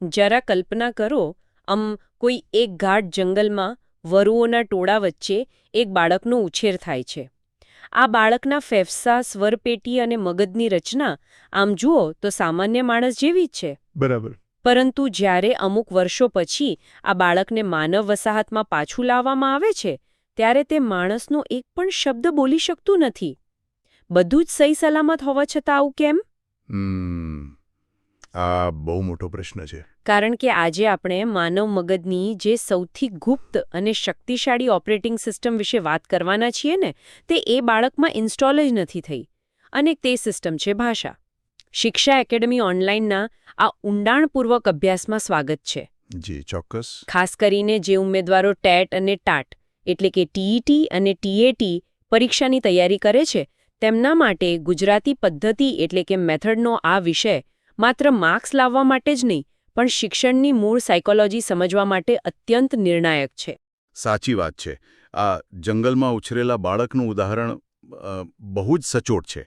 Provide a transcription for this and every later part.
જરા કલ્પના કરો, કોઈ એક ગાઢ જંગલમાં વરુઓના ટોળા વચ્ચે એક બાળકનો ઉછેર થાય છે. આ બાળકના ફેફસા, સ્વરપેટી અને મગજની રચના આમ જુઓ તો સામાન્ય માણસ જેવી જ છે. બરાબર. પરંતુ જ્યારે અમુક વર્ષો પછી આ બાળકને માનવ વસાહતમાં પાછું લાવવામાં આવે છે, ત્યારે તે માણસનો એક પણ શબ્દ બોલી શકતું નથી. બધું જ સહી સલામત હોવા છતાં આવું કેમ? આ બહુ મોટો પ્રશ્ન છે. કારણ કે આજે આપણે માનવ મગજની જે સૌથી ગુપ્ત અને શક્તિશાળી ઓપરેટિંગ સિસ્ટમ વિશે વાત કરવાના છીએ ને, તે એ બાળકમાં ઇન્સ્ટોલ જ નથી થઈ. અને તે સિસ્ટમ છે ભાષા. શિક્ષા એકેડમી ઓનલાઈનના આ ઊંડાણપૂર્વક અભ્યાસમાં સ્વાગત છે. જી, ચોક્કસ. ખાસ કરીને જે ઉમેદવારો ટેટ અને ટાટ એટલે કે ટીઈટી અને ટીએટી પરીક્ષાની તૈયારી કરે છે, તેમના માટે ગુજરાતી પદ્ધતિ એટલે કે મેથડનો આ વિષય માત્ર માર્ક્સ લાવવા માટે જ નહીં, પણ શિક્ષણની મૂળ સાયકોલોજી સમજવા માટે અત્યંત નિર્ણાયક છે. સાચી વાત છે. આ જંગલમાં ઉછરેલા બાળકનું ઉદાહરણ બહુ જ સચોટ છે.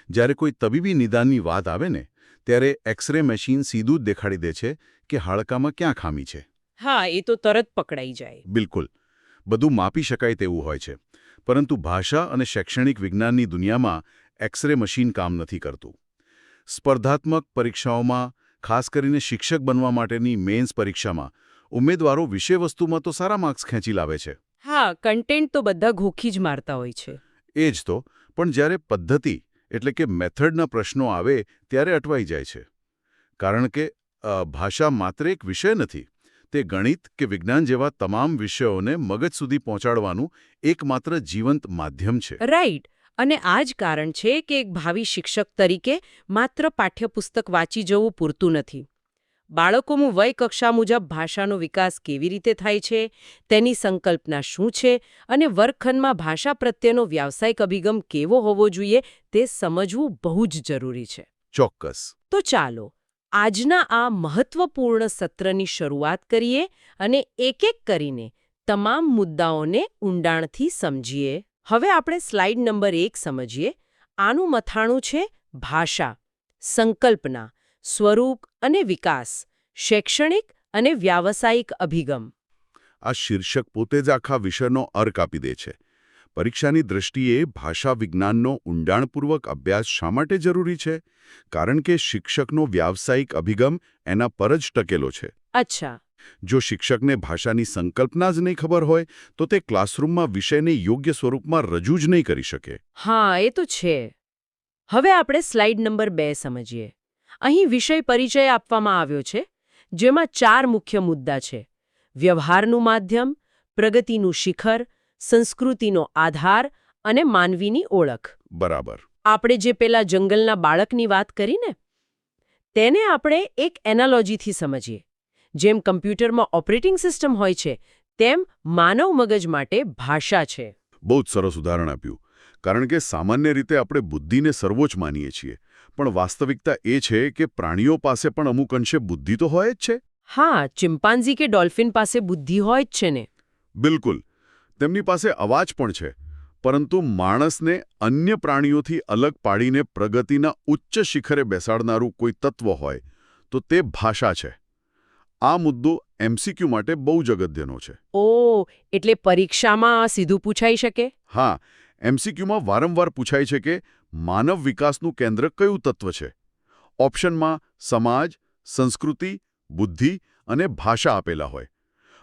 જ્યારે કોઈ તબીબી નિદાનની વાત આવે ને, ત્યારે એક્સરે મશીન સીધું જ દેખાડી દે છે કે હાડકામાં ક્યાં ખામી છે. હા, એ તો તરત પકડાઈ જાય. બિલકુલ. બધું માપી શકાય તેવું હોય છે. પરંતુ ભાષા અને શૈક્ષણિક વિજ્ઞાનની દુનિયામાં એક્સરે મશીન કામ નથી કરતું. સ્પર્ધાત્મક પરીક્ષાઓમાં, ખાસ કરીને શિક્ષક બનવા માટેની મેન્સ પરીક્ષામાં, ઉમેદવારો વિષયવસ્તુમાં તો સારા માર્ક્સ ખેંચી લાવે છે. હા, કન્ટેન્ટ તો બધા ઘોખી જ મારતા હોય છે. એ જ તો. પણ જ્યારે પદ્ધતિ એટલે કે મેથડના પ્રશ્નો આવે ત્યારે અટવાઈ જાય છે. કારણ કે ભાષા માત્ર એક વિષય નથી. તે ગણિત કે વિજ્ઞાન જેવા તમામ વિષયોને મગજ સુધી પહોંચાડવાનું એકમાત્ર જીવંત માધ્યમ છે. રાઈટ. અને આ જ કારણ છે કે એક ભાવિ શિક્ષક તરીકે માત્ર પાઠ્યપુસ્તક વાંચી જવું પૂરતું નથી. બાળકોનું વય કક્ષા મુજબ ભાષાનો વિકાસ કેવી રીતે થાય છે, તેની સંકલ્પના શું છે અને વર્ગખંડમાં ભાષા પ્રત્યેનો વ્યાવસાયિક અભિગમ કેવો હોવો જોઈએ તે સમજવું બહુ જ જરૂરી છે. ચોક્કસ. તો ચાલો આજના આ મહત્વપૂર્ણ સત્રની શરૂઆત કરીએ અને એક એક કરીને તમામ મુદ્દાઓને ઊંડાણથી સમજીએ. હવે આપણે સ્લાઇડ નંબર 1 સમજીએ. આનું મથાણું છે ભાષા, સંકલ્પના, સ્વરૂપ અને વિકાસ, શૈક્ષણિક અને વ્યાવસાયિક અભિગમ. આ શીર્ષક પોતે જ આખા વિષયનો અર્ક આપી દે છે. પરીક્ષાની દૃષ્ટિએ ભાષા વિજ્ઞાનનો ઊંડાણપૂર્વક અભ્યાસ શા માટે જરૂરી છે? કારણ કે શિક્ષકનો વ્યાવસાયિક અભિગમ એના પર જ ટકેલો છે. અચ્છા. જો શિક્ષકને ભાષાની સંકલ્પના જ નહીં ખબર હોય તો તે ક્લાસરૂમમાં વિષયને યોગ્ય સ્વરૂપમાં રજૂ જ નહીં કરી શકે. હા, એ તો છે. હવે આપણે સ્લાઇડ નંબર 2 સમજીએ. અહીં વિષય પરિચય આપવામાં આવ્યો છે, જેમાં 4 મુખ્ય મુદ્દા છે: વ્યવહારનું માધ્યમ, પ્રગતિનું શિખર, સંસ્કૃતિનો આધાર અને માનવીની ઓળખ. બરાબર. આપણે જે પેલા જંગલના બાળકની વાત કરીને, તેને આપણે એક એનાલોજીથી સમજીએ. જેમ કમ્પ્યુટરમાં ઓપરેટિંગ સિસ્ટમ હોય છે, તેમ માનવ મગજ માટે ભાષા છે. બહુ જ સરસ ઉદાહરણ આપ્યું. કારણ કે સામાન્ય રીતે આપણે બુદ્ધિને સર્વોચ્ચ માનીએ છીએ, પણ વાસ્તવિકતા એ છે કે પ્રાણીઓ પાસે પણ અમુક અંશે બુદ્ધિ તો હોય જ છે. હા, ચિમ્પાન્ઝી કે ડોલ્ફિન પાસે બુદ્ધિ હોય જ છે ને. બિલકુલ. તેમની પાસે અવાજ પણ છે. પરંતુ માણસને અન્ય પ્રાણીઓથી અલગ પાડીને પ્રગતિના ઉચ્ચ શિખરે બેસાડનારું કોઈ તત્વ હોય તો તે ભાષા છે. આ મુદ્દો એમસીક્યુ માટે બહુ જ અગત્યનો છે. ઓહ, એટલે પરીક્ષામાં આ સીધું પૂછાઈ શકે? હા, એમસીક્યુમાં વારંવાર પૂછાય છે કે માનવ વિકાસનું કેન્દ્ર કયું તત્વ છે. ઓપ્શનમાં સમાજ, સંસ્કૃતિ, બુદ્ધિ અને ભાષા આપેલા હોય.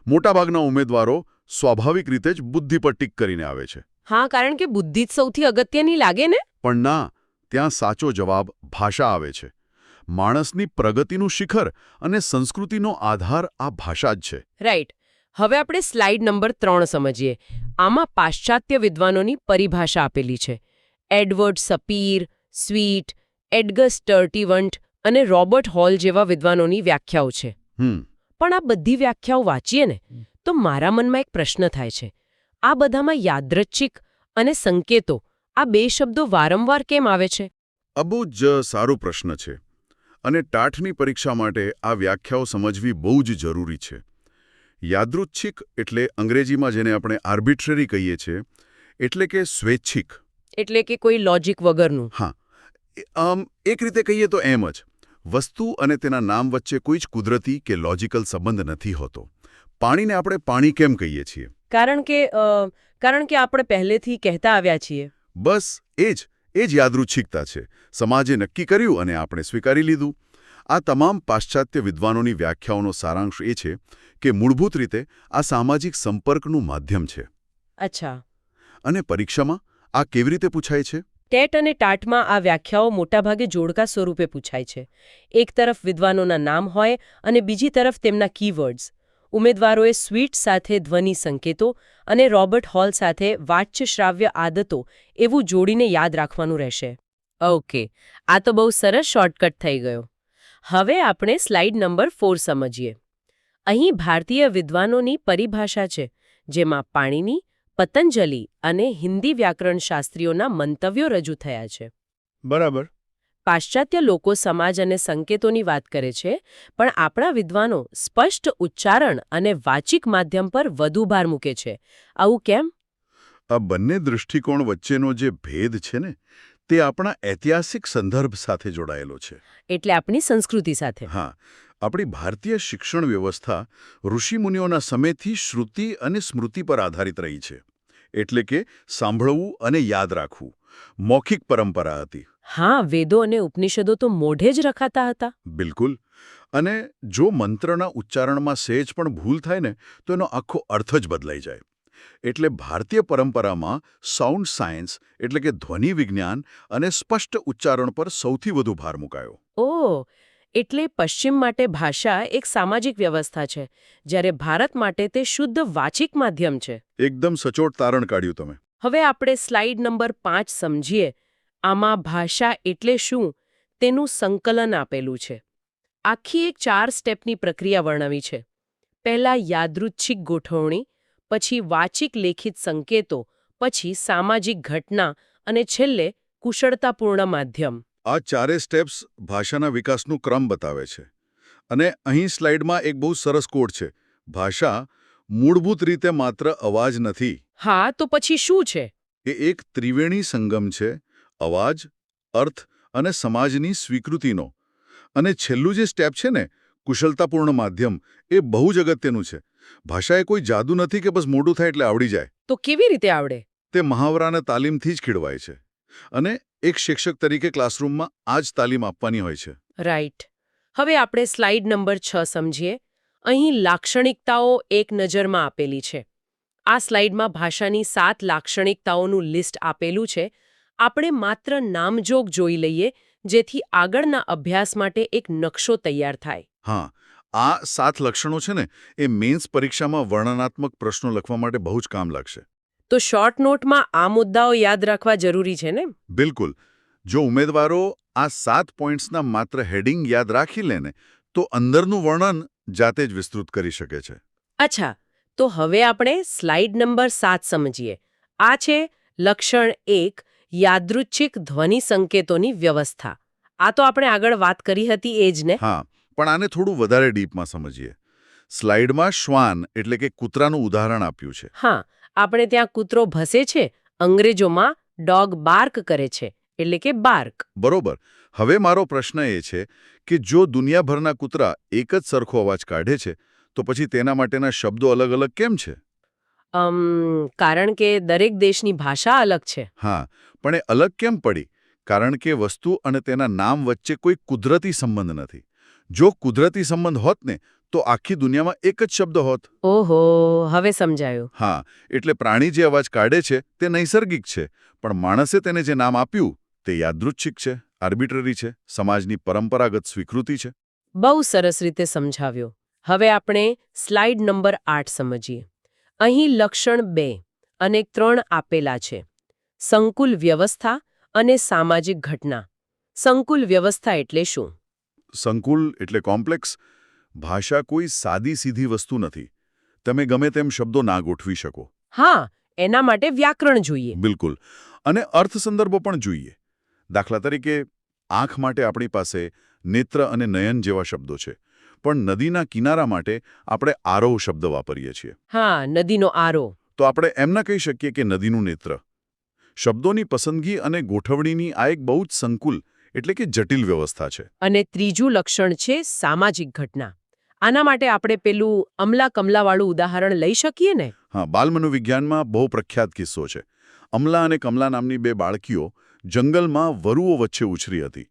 મોટાભાગના ઉમેદવારો સ્વાભાવિક રીતે જ બુદ્ધિ પર ટીક કરીને આવે છે. હા, કારણ કે બુદ્ધિ જ સૌથી અગત્યની લાગે ને. પણ ના, ત્યાં સાચો જવાબ ભાષા આવે છે. માણસની પ્રગતિનું શિખર અને સંસ્કૃતિનો આધાર આ ભાષા જ છે. રાઈટ. હવે આપણે સ્લાઇડ નંબર 3 સમજીએ. આમાં પાશ્ચાત્ય વિદ્વાનોની પરિભાષા આપેલી છે. એડવર્ડ સપીર, સ્વીટ, એડગર સ્ટર્ટીવન્ટ અને રોબર્ટ હોલ જેવા વિદ્વાનોની વ્યાખ્યાઓ છે. પણ આ બધી વ્યાખ્યાઓ વાંચીએ ને તો મારા મનમાં એક પ્રશ્ન થાય છે. આ બધામાં યાદૃચ્છિક અને સંકેતો, આ 2 શબ્દો વારંવાર કેમ આવે છે? આ બહુ જ સારો પ્રશ્ન છે. અને ટાટની પરીક્ષા માટે આ વ્યાખ્યાઓ સમજવી બહુ જ જરૂરી છે. યાદૃચ્છિક એટલે અંગ્રેજીમાં જેને આપણે આર્બિટ્રરી કહીએ છીએ, એટલે કે સ્વૈચ્છિક. એટલે કે કોઈ લોજિક વગરનું. હા, એક રીતે કહીએ તો એમ જ. વસ્તુ અને તેના નામ વચ્ચે કોઈ જ કુદરતી કે લોજિકલ સંબંધ નથી હોતો. પાણીને આપણે પાણી કેમ કહીએ છીએ? કારણ કે આપણે પહેલેથી કહેતા આવ્યા છીએ. બસ એ જ યાદૃચ્છિકતા છે. સમાજે નક્કી કર્યું અને આપણે સ્વીકારી લીધું. આ તમામ પાશ્ચાત્ય વિદ્વાનોની વ્યાખ્યાઓનો સારાંશ એ છે કે મૂળભૂત રીતે આ સામાજિક સંપર્કનું માધ્યમ છે. અચ્છા. અને પરીક્ષામાં આ કેવી રીતે પૂછાય છે? ટેટ અને ટાટમાં આ વ્યાખ્યાઓ મોટાભાગે જોડકા સ્વરૂપે પૂછાય છે. એક તરફ વિદ્વાનોના નામ હોય અને બીજી તરફ તેમના કીવર્ડ્સ. ઉમેદવારોએ સ્વીટ સાથે ધ્વનિ સંકેતો અને રોબર્ટ હોલ સાથે વાચ્યશ્રાવ્ય આદતો એવું જોડીને યાદ રાખવાનું રહેશે. ઓકે, આ તો બહુ સરસ શોર્ટકટ થઈ ગયો. હવે આપણે સ્લાઇડ નંબર 4 સમજીએ. અહીં ભારતીય વિદ્વાનોની પરિભાષા છે, જેમાં પાણીની, પતંજલિ અને હિન્દી વ્યાકરણશાસ્ત્રીઓના મંતવ્યો રજૂ થયા છે. બરાબર. પાશ્ચાત્ય લોકો સમાજ અને સંકેતોની વાત કરે છે, પણ આપણા વિદ્વાનો સ્પષ્ટ ઉચ્ચારણ અને વાચિક માધ્યમ પર વધુ ભાર મૂકે છે. આવું કેમ? આ બંને દૃષ્ટિકોણ વચ્ચેનો જે ભેદ છે ને, તે આપણા ઐતિહાસિક સંદર્ભ સાથે જોડાયેલો છે. એટલે આપણી સંસ્કૃતિ સાથે. હા, આપણી ભારતીય શિક્ષણ વ્યવસ્થા ઋષિમુનિઓના સમયથી શ્રુતિ અને સ્મૃતિ પર આધારિત રહી છે. એટલે કે સાંભળવું અને યાદ રાખવું મૌખિક પરંપરા હતી. હા, વેદો અને ઉપનિષદો તો મોઢે જ રખાતા હતા. બિલકુલ. અને જો મંત્રના ઉચ્ચારણમાં સહેજ પણ ભૂલ થાય ને, તો એનો આખો અર્થ જ બદલાઈ જાય. એટલે ભારતીય પરંપરામાં સાઉન્ડ સાયન્સ એટલે કે ધ્વનિ વિજ્ઞાન અને સ્પષ્ટ ઉચ્ચારણ પર સૌથી વધુ ભાર મુકાયો. ઓહ, એટલે પશ્ચિમ માટે ભાષા એક સામાજિક વ્યવસ્થા છે, જ્યારે ભારત માટે તે શુદ્ધ વાચિક માધ્યમ છે. એકદમ સચોટ તારણ કાઢ્યું તમે. હવે આપણે સ્લાઇડ નંબર 5 સમજીએ. આમાં ભાષા એટલે શું તેનું સંકલન આપેલું છે. આખી એક 4 સ્ટેપની પ્રક્રિયા વર્ણવી છે. પહેલા યાદૃચ્છિક ગોઠવણી, પછી વાચિક લેખિત સંકેતો, પછી સામાજિક ઘટના અને છેલ્લે કુશળતાપૂર્ણ માધ્યમ. આ ચારે સ્ટેપ્સ ભાષાના વિકાસનું ક્રમ બતાવે છે. અને અહીં સ્લાઇડમાં એક બહુ સરસ કોડ છે. ભાષા મૂળભૂત રીતે માત્ર અવાજ નથી. હા, તો પછી શું છે? એ એક ત્રિવેણી સંગમ છે. અવાજ, અર્થ અને સમાજની સ્વીકૃતિનો. અને છેલ્લું જે સ્ટેપ છે ને, કુશળતાપૂર્ણ માધ્યમ, એ બહુ જ અગત્યનું છે. ભાષા એ કોઈ જાદુ નથી કે બસ મોટું થાય એટલે આવડી જાય. તો કેવી રીતે આવડે? તે મહાવરાને તાલીમથી જ ખીડવાય છે. અને એક શિક્ષક તરીકે ક્લાસરૂમમાં આ જ તાલીમ આપવાની હોય છે. રાઈટ. હવે આપણે સ્લાઇડ નંબર 6 સમજીએ. અહીં લાક્ષણિકતાઓ એક નજરમાં આપેલી છે. આ સ્લાઇડમાં ભાષાની 7 લાક્ષણિકતાઓનું લિસ્ટ આપેલું છે. આપણે માત્ર નામજોગ જોઈ લઈએ, જેથી આગળના અભ્યાસ માટે એક નકશો તૈયાર થાય. હા, આ 7 લક્ષણો છે ને, એ મેન્સ પરીક્ષામાં વર્ણનાત્મક પ્રશ્નો લખવા માટે બહુ જ કામ લાગશે. તો શોર્ટ નોટમાં આ મુદ્દાઓ યાદ રાખવા જરૂરી છે ને? બિલકુલ. જો ઉમેદવારો આ 7 પોઈન્ટ્સના માત્ર હેડિંગ યાદ રાખી લે ને, તો અંદરનું વર્ણન જાતે જ વિસ્તૃત કરી શકે છે. અચ્છા, તો હવે આપણે સ્લાઇડ નંબર 7 સમજીએ. આ છે લક્ષણ 1, યાદૃચ્છિક ધ્વનિ સંકેતોની વ્યવસ્થા. આ તો આપણે આગળ વાત કરી હતી એ જ ને? હા, પણ આને થોડું વધારે ડીપમાં સમજીએ. સ્લાઇડમાં શ્વાન એટલે કે કૂતરાનું ઉદાહરણ આપ્યું છે. હા, આપણે ત્યાં કૂતરો ભસે છે. અંગ્રેજોમાં ડોગ બાર્ક કરે છે, એટલે કે બાર્ક. બરોબર. હવે મારો પ્રશ્ન એ છે કે જો દુનિયાભરના કૂતરા એક જ સરખો અવાજ કાઢે છે, તો પછી તેના માટેના શબ્દો અલગ અલગ કેમ છે? કારણ કે દરેક દેશની ભાષા અલગ છે. હા, પણ એ અલગ કેમ પડી? કારણ કે વસ્તુ અને તેના નામ વચ્ચે કોઈ કુદરતી સંબંધ નથી. જો કુદરતી સંબંધ હોત ને, તો આખી દુનિયામાં એક જ શબ્દ હોત. ઓહો, હવે સમજાયું. હા, એટલે પ્રાણી જે અવાજ કાઢે છે તે નૈસર્ગિક છે, પણ માણસે તેને જે નામ આપ્યું તે યાદૃચ્છિક છે, આર્બિટ્રરી છે, સમાજની પરંપરાગત સ્વીકૃતિ છે. બહુ સરસ રીતે સમજાવ્યો. હવે આપણે સ્લાઇડ નંબર 8 સમજીએ. અહીં લક્ષણ 2 અને 3 આપેલા છે. સંકુલ વ્યવસ્થા અને સામાજિક ઘટના. સંકુલ વ્યવસ્થા એટલે શું? સંકુલ એટલે કોમ્પ્લેક્સ. ભાષા કોઈ સાદી સીધી વસ્તુ નથી. તમે ગમે તેમ શબ્દો ના ગોઠવી શકો. હા, એના માટે વ્યાકરણ જોઈએ. બિલકુલ. અને અર્થ સંદર્ભો પણ જોઈએ. દાખલા તરીકે, આંખ માટે આપણી પાસે નેત્ર અને નયન જેવા શબ્દો છે, પણ નદીના કિનારા માટે આપણે આરોહ શબ્દ વાપરીએ છીએ. હા, નદીનો આરો. તો આપણે એમ ના કહી શકીએ કે નદીનું નેત્ર. શબ્દોની પસંદગી અને ગોઠવણીની આ એક બહુ જ સંકુલ એટલે કે જટિલ વ્યવસ્થા છે. અને ત્રીજું લક્ષણ છે સામાજિક ઘટના. આના માટે આપણે પેલું અમલા કમલાવાળું ઉદાહરણ લઈ શકીએ ને? હા, બાલમનોવિજ્ઞાનમાં બહુ પ્રખ્યાત કિસ્સો છે. અમલા અને કમલા નામની બે બાળકીઓ જંગલમાં વરુઓ વચ્ચે ઉછરી હતી.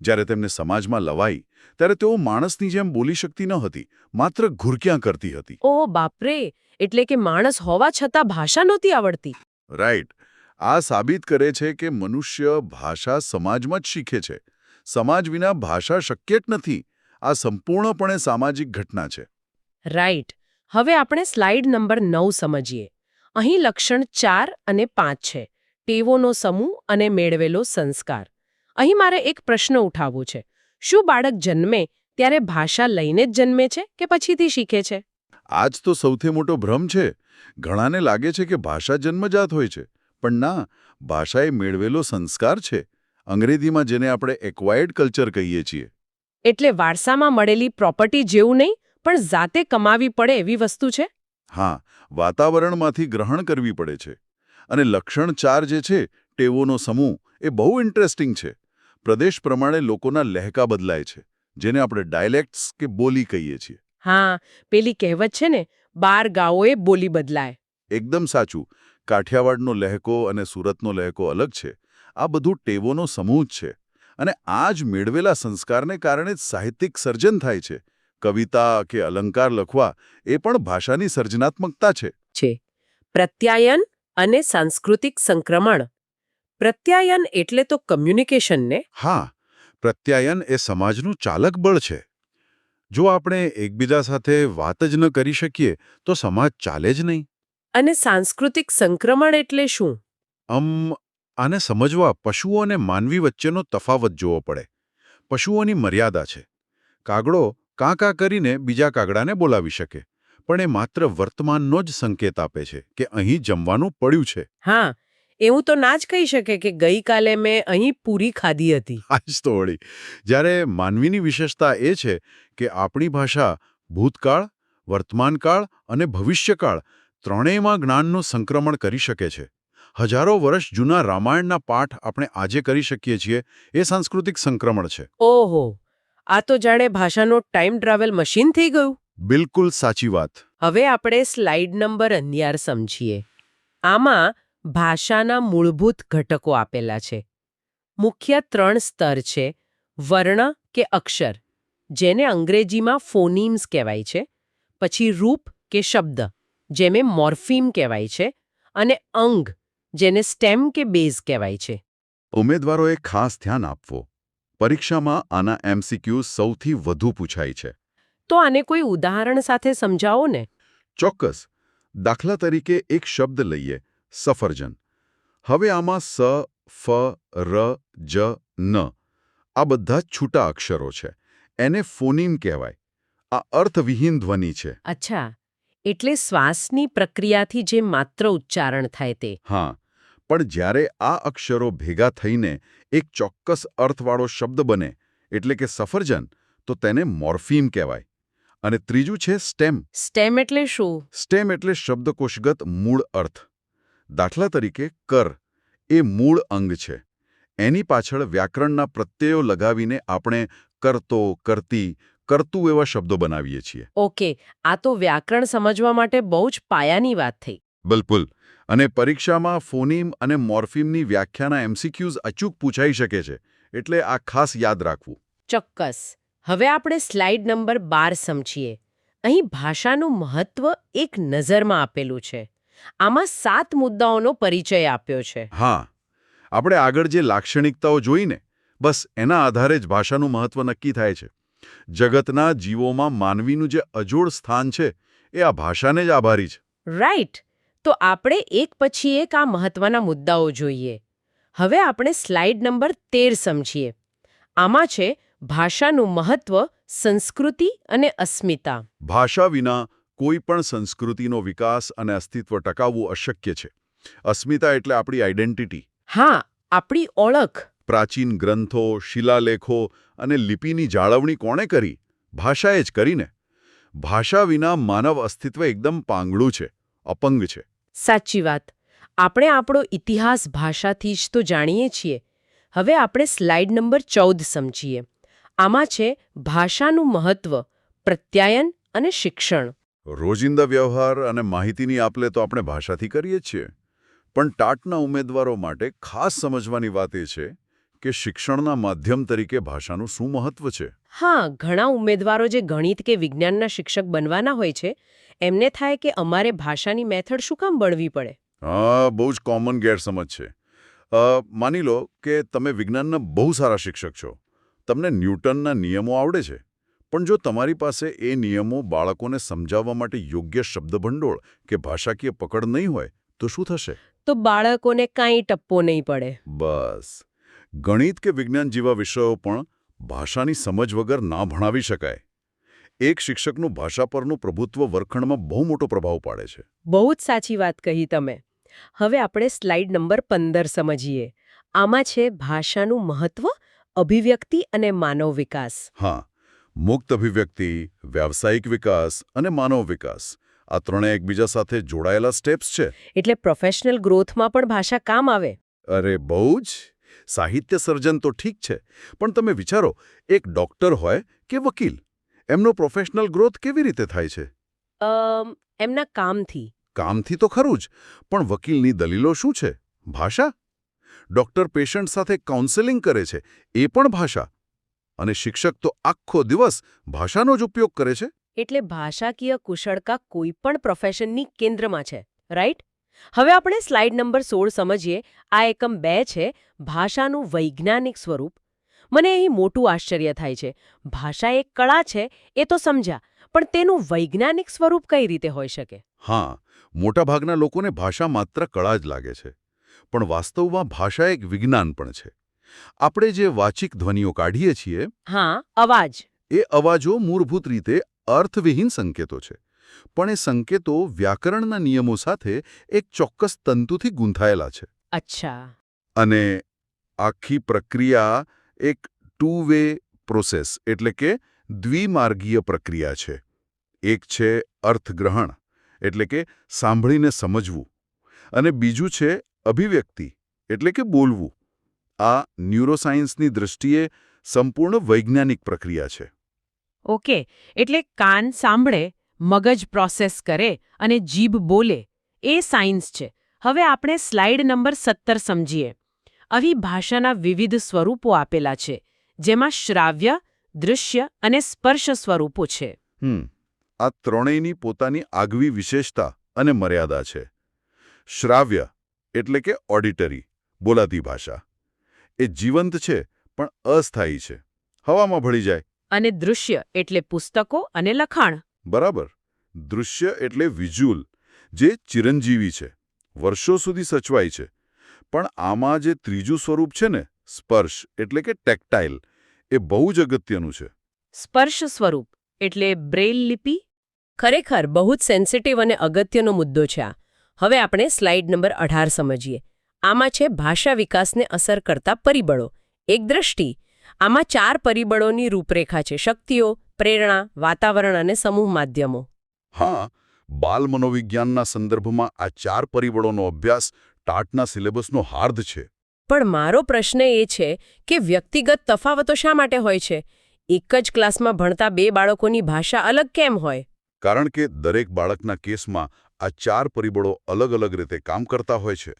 જ્યારે તેમને સમાજમાં લવાઈ ત્યારે તેઓ માણસની જેમ બોલી શકતી ન હતી, માત્ર ઘુરક્યાં કરતી હતી. ઓહ બાપરે! એટલે કે માણસ હોવા છતાં ભાષા નહોતી આવડતી. રાઈટ. આ સાબિત કરે છે કે મનુષ્ય ભાષા સમાજમાં જ શીખે છે. સમાજ વિના ભાષા શક્ય જ નથી. આ સંપૂર્ણપણે સામાજિક ઘટના છે. રાઈટ. હવે આપણે સ્લાઇડ નંબર 9 સમજીએ. અહીં લક્ષણ 4 અને 5 છે. ટેવોનો સમૂહ અને મેળવેલો સંસ્કાર. અહીં મારે એક પ્રશ્ન ઉઠાવવો છે. શું બાળક જન્મે ત્યારે ભાષા લઈને જ જન્મે છે કે પછીથી શીખે છે? આ જ તો સૌથી મોટો ભ્રમ છે. ઘણાને લાગે છે કે ભાષા જન્મજાત હોય છે. પણ ના, ભાષા એ મેળવેલો સંસ્કાર છે. અંગ્રેજીમાં જેને આપણે એક્વાયર્ડ કલ્ચર કહીએ છીએ. એટલે વારસામાં મળેલી પ્રોપર્ટી જેવું નહીં, પણ જાતે કમાવી પડે એવી વસ્તુ છે? હા, વાતાવરણમાંથી ગ્રહણ કરવી પડે છે. અને લક્ષણ 4 જે છે, ટેવોનો સમૂહ, એ બહુ ઇન્ટરેસ્ટિંગ છે. પ્રદેશ પ્રમાણે લોકોના લહેકા બદલાય છે, જેને આપણે ડાયલેક્ટ્સ કે બોલી કહીએ છીએ. હા, પેલી કહેવત છે ને, 12 ગાઓએ બોલી બદલાય. એકદમ સાચું. કાઠિયાવાડનો લહેકો અને સુરતનો લહેકો અલગ છે. આ બધું ટેવોનો સમૂહ જ છે. અને આ જ મેળવેલા સંસ્કારને કારણે જ સાહિત્યિક સર્જન થાય છે. કવિતા કે અલંકાર લખવા એ પણ ભાષાની સર્જનાત્મકતા છે. પ્રત્યાયન અને સાંસ્કૃતિક સંક્રમણ. પ્રત્યાયન એટલે તો કમ્યુનિકેશન ને? હા, પ્રત્યાયન એ સમાજનું ચાલક બળ છે. જો આપણે એકબીજા સાથે વાત જ ન કરી શકીએ તો સમાજ ચાલે જ નહીં. અને સાંસ્કૃતિક સંક્રમણ એટલે શું? આને સમજવા પશુઓ અને માનવી વચ્ચેનો તફાવત જોવો પડે. પશુઓની મર્યાદા છે. કાગડો કાં કાં કરીને બીજા કાગડાને બોલાવી શકે, પણ એ માત્ર વર્તમાનનો જ સંકેત આપે છે કે અહીં જમવાનું પડ્યું છે. હા, એવું તો ના જ કહી શકે કે ગઈકાલે મેં અહીં પૂરી ખાધી હતી. આજ તો વળી. જ્યારે માનવીની વિશેષતા એ છે કે આપણી ભાષા ભૂતકાળ, વર્તમાનકાળ અને ભવિષ્યકાળ ત્રણેયમાં જ્ઞાનનું સંક્રમણ કરી શકે છે. હજારો વર્ષ જૂના રામાયણના પાઠ આપણે આજે કરી શકીએ છીએ, એ સાંસ્કૃતિક સંક્રમણ છે. ઓહો, આ તો જાણે ભાષાનો ટાઈમ ટ્રાવેલ મશીન થઈ ગયું. બિલકુલ સાચી વાત. હવે આપણે સ્લાઇડ નંબર 11 સમજીએ. આમાં ભાષાના મૂળભૂત ઘટકો આપેલા છે. મુખ્ય 3 સ્તર છે. વર્ણ કે અક્ષર, જેને અંગ્રેજીમાં ફોનીમ્સ કહેવાય છે. પછી રૂપ કે શબ્દ, જેને મોર્ફીમ કહેવાય છે. અને અંગ, જેને સ્ટેમ કે બેઝ કહેવાય છે. ઉમેદવારોએ ખાસ ધ્યાન આપવું. પરીક્ષામાં આના MCQ સૌથી વધુ પૂછાય છે. તો આને કોઈ ઉદાહરણ સાથે સમજાવો ને. ચોક્કસ. દાખલા તરીકે એક શબ્દ લઈએ, સફરજન. હવે આમાં સ, ફ, ર, જ, ન આ બધા જ છૂટા અક્ષરો છે. એને ફોનીમ કહેવાય. આ અર્થવિહીન ધ્વનિ છે. અચ્છા, એટલે શ્વાસની પ્રક્રિયાથી જે માત્ર ઉચ્ચારણ થાય તે. હા, પણ જ્યારે આ અક્ષરો ભેગા થઈને એક ચોક્કસ અર્થવાળો શબ્દ બને, એટલે કે સફરજન, તો તેને મોર્ફીમ કહેવાય. અને ત્રીજું છે સ્ટેમ. સ્ટેમ એટલે શું? સ્ટેમ એટલે શબ્દકોશગત મૂળ અર્થ. દાખલા તરીકે કર એ મૂળ અંગ છે. એની પાછળ વ્યાકરણના પ્રત્યયો લગાવીને આપણે કરતો, કરતી, કરતું એવા શબ્દો બનાવીએ છીએ. ઓકે, આ તો વ્યાકરણ સમજવા માટે બહુ જ પાયાની વાત થઈ. બિલકુલ. અને પરીક્ષામાં ફોનીમ અને મોર્ફીમની વ્યાખ્યાના MCQs અચૂક પૂછાઈ શકે છે. એટલે આ ખાસ યાદ રાખવું. ચોક્કસ. હવે આપણે સ્લાઇડ નંબર 12 સમજીએ. અહીં ભાષાનું મહત્વ એક નજરમાં આપેલું છે. આમાં 7 મુદ્દાઓનો પરિચય આપ્યો છે. હા, આપણે આગળ જે લાક્ષણિકતાઓ જોઈને, બસ એના આધારે જ ભાષાનું મહત્વ નક્કી થાય છે. જગતના જીવોમાં માનવીનું જે અજોડ સ્થાન છે, એ આ ભાષાને જ આભારી છે. રાઈટ. તો આપણે એક પછી એક આ મહત્વના મુદ્દાઓ જોઈએ. હવે આપણે સ્લાઇડ નંબર 13 સમજીએ. આમાં છે ભાષાનું મહત્વ, સંસ્કૃતિ અને અસ્મિતા. ભાષા વિના કોઈ પણ સંસ્કૃતિનો વિકાસ અને અસ્તિત્વ ટકાવવું અશક્ય છે. અસ્મિતા એટલે આપણી આઇડેન્ટિટી. હા, આપણી ઓળખ. પ્રાચીન ગ્રંથો, શિલાલેખો અને લિપિની જાળવણી કોણે કરી? ભાષાએ જ કરીને. ભાષા વિના માનવ અસ્તિત્વ એકદમ પાંગળું છે, અપંગ છે. સાચી વાત. આપણે આપણો ઇતિહાસ ભાષાથી જ તો જાણીએ છીએ. હવે આપણે સ્લાઇડ નંબર 14 સમજીએ. આમાં છે ભાષાનું મહત્વ, પ્રત્યાયન અને શિક્ષણ. રોજિંદા વ્યવહાર અને માહિતીની આપલે તો આપણે ભાષાથી કરીએ જ છીએ, પણ ટાટના ઉમેદવારો માટે ખાસ સમજવાની વાત એ છે કે શિક્ષણના માધ્યમ તરીકે ભાષાનું શું મહત્વ છે. હા, ઘણા ઉમેદવારો જે ગણિત કે વિજ્ઞાનના શિક્ષક બનવાના હોય છે એમને થાય કે અમારે ભાષાની મેથડ શું કામ ભણવી પડે. હા, બહુ જ કોમન ગેરસમજ છે. માની લો કે તમે વિજ્ઞાનના બહુ સારા શિક્ષક છો, તમને ન્યૂટનના નિયમો આવડે છે, પણ જો તમારી પાસે એ નિયમો બાળકોને સમજાવવા માટે યોગ્ય શબ્દભંડોળ કે ભાષાકીય પકડ નહીં હોય તો શું થશે? તો બાળકોને કાંઈ ટપ્પો નહીં પડે. બસ. ગણિત કે વિજ્ઞાન જેવા વિષયો પણ ભાષાની સમજ વગર ના ભણાવી શકાય. એક શિક્ષકનું ભાષા પરનું પ્રભુત્વ વર્ગખંડમાં બહુ મોટો પ્રભાવ પાડે છે. બહુ જ સાચી વાત કહી તમે. હવે આપણે સ્લાઇડ નંબર 15 સમજીએ. આમાં છે ભાષાનું મહત્વ, અભિવ્યક્તિ અને માનવ વિકાસ. હા, મુક્ત અભિવ્યક્તિ, વ્યાવસાયિક વિકાસ અને માનવ વિકાસ આ ત્રણેય એકબીજા સાથે જોડાયેલા સ્ટેપ્સ છે. એટલે પ્રોફેશનલ ગ્રોથમાં પણ ભાષા કામ આવે. અરે બહુ જ. સાહિત્ય સર્જન તો ઠીક છે, પણ તમે વિચારો, એક ડોક્ટર હોય કે વકીલ, એમનો પ્રોફેશનલ ગ્રોથ કેવી રીતે થાય છે? એમના કામથી. કામથી તો ખરું જ, પણ વકીલની દલીલો શું છે? ભાષા. ડોક્ટર પેશન્ટ સાથે કાઉન્સેલિંગ કરે છે, એ પણ ભાષા. અને શિક્ષક તો આખો દિવસ ભાષાનો જ ઉપયોગ કરે છે. એટલે ભાષાકીય કુશળતા કોઈ પણ પ્રોફેશનની કેન્દ્રમાં છે, રાઈટ? હવે આપણે સ્લાઇડ નંબર 16 સમજીએ. આ એકમ 2 છે ભાષાનું વૈજ્ઞાનિક સ્વરૂપ. મને અહીં મોટું આશ્ચર્ય થાય છે. ભાષા એક કળા છે એ તો સમજ્યા, પણ તેનું વૈજ્ઞાનિક સ્વરૂપ કઈ રીતે હોઈ શકે? હા, મોટાભાગના લોકોને ભાષા માત્ર કળા જ લાગે છે, પણ વાસ્તવમાં ભાષા એક વિજ્ઞાન પણ છે. આપણે જે વાચિક ધ્વનિઓ કાઢીએ છીએ, હા, અવાજ. એ અવાજો મૂળભૂત રીતે અર્થવિહીન સંકેતો છે, પણ એ સંકેતો વ્યાકરણના નિયમો સાથે એક ચોક્કસ તંતુથી ગૂંથાયેલા છે. અચ્છા. અને આખી પ્રક્રિયા એક ટુ-વે પ્રોસેસ એટલે કે દ્વિમાર્ગીય પ્રક્રિયા છે. એક છે અર્થગ્રહણ એટલે કે સાંભળીને સમજવું, અને બીજું છે અભિવ્યક્તિ એટલે કે બોલવું. આ ન્યુરોસાયન્સની દૃષ્ટિએ સંપૂર્ણ વૈજ્ઞાનિક પ્રક્રિયા છે. ઓકે, એટલે કાન સાંભળે, મગજ પ્રોસેસ કરે અને જીભ બોલે, એ સાયન્સ છે. હવે આપણે સ્લાઇડ નંબર 17 સમજીએ. આવી ભાષાના વિવિધ સ્વરૂપો આપેલા છે, જેમાં શ્રાવ્ય, દૃશ્ય અને સ્પર્શ સ્વરૂપો છે. આ ત્રણેયની પોતાની આગવી વિશેષતા અને મર્યાદા છે. શ્રાવ્ય એટલે કે ઓડિટરી, બોલાતી ભાષા. એ જીવંત છે પણ અસ્થાયી છે, હવામાં ભળી જાય. અને દૃશ્ય એટલે પુસ્તકો અને લખાણ. બરાબર. દૃશ્ય એટલે વિઝ્યુઅલ, જે ચિરંજીવી છે, વર્ષો સુધી સચવાય છે. પણ આમાં જે ત્રીજું સ્વરૂપ છે ને, સ્પર્શ એટલે કે ટેક્ટાઇલ, એ બહુ જ અગત્યનું છે. સ્પર્શ સ્વરૂપ એટલે બ્રેઇલ લિપિ. ખરેખર બહુ જ સેન્સિટિવ અને અગત્યનો મુદ્દો છે આ. હવે આપણે સ્લાઇડ નંબર 18 સમજીએ. આમાં છે ભાષા વિકાસને અસર કરતા પરિબળો. એક દ્રષ્ટિ. આમાં 4 પરિબળોની રૂપરેખા છે: શક્તિઓ, પ્રેરણા, વાતાવરણ અને સમૂહ માધ્યમો. હા, બાલ મનોવિજ્ઞાનના સંદર્ભમાં આ 4 પરિબળોનો અભ્યાસ ટાટના સિલેબસનો હાર્દ છે. પણ મારો પ્રશ્ન એ છે કે વ્યક્તિગત તફાવતો શા માટે હોય છે? એક જ ક્લાસમાં ભણતા 2 બાળકોની ભાષા અલગ કેમ હોય? કારણ કે દરેક બાળકના કેસમાં આ 4 પરિબળો અલગ અલગ રીતે કામ કરતા હોય છે.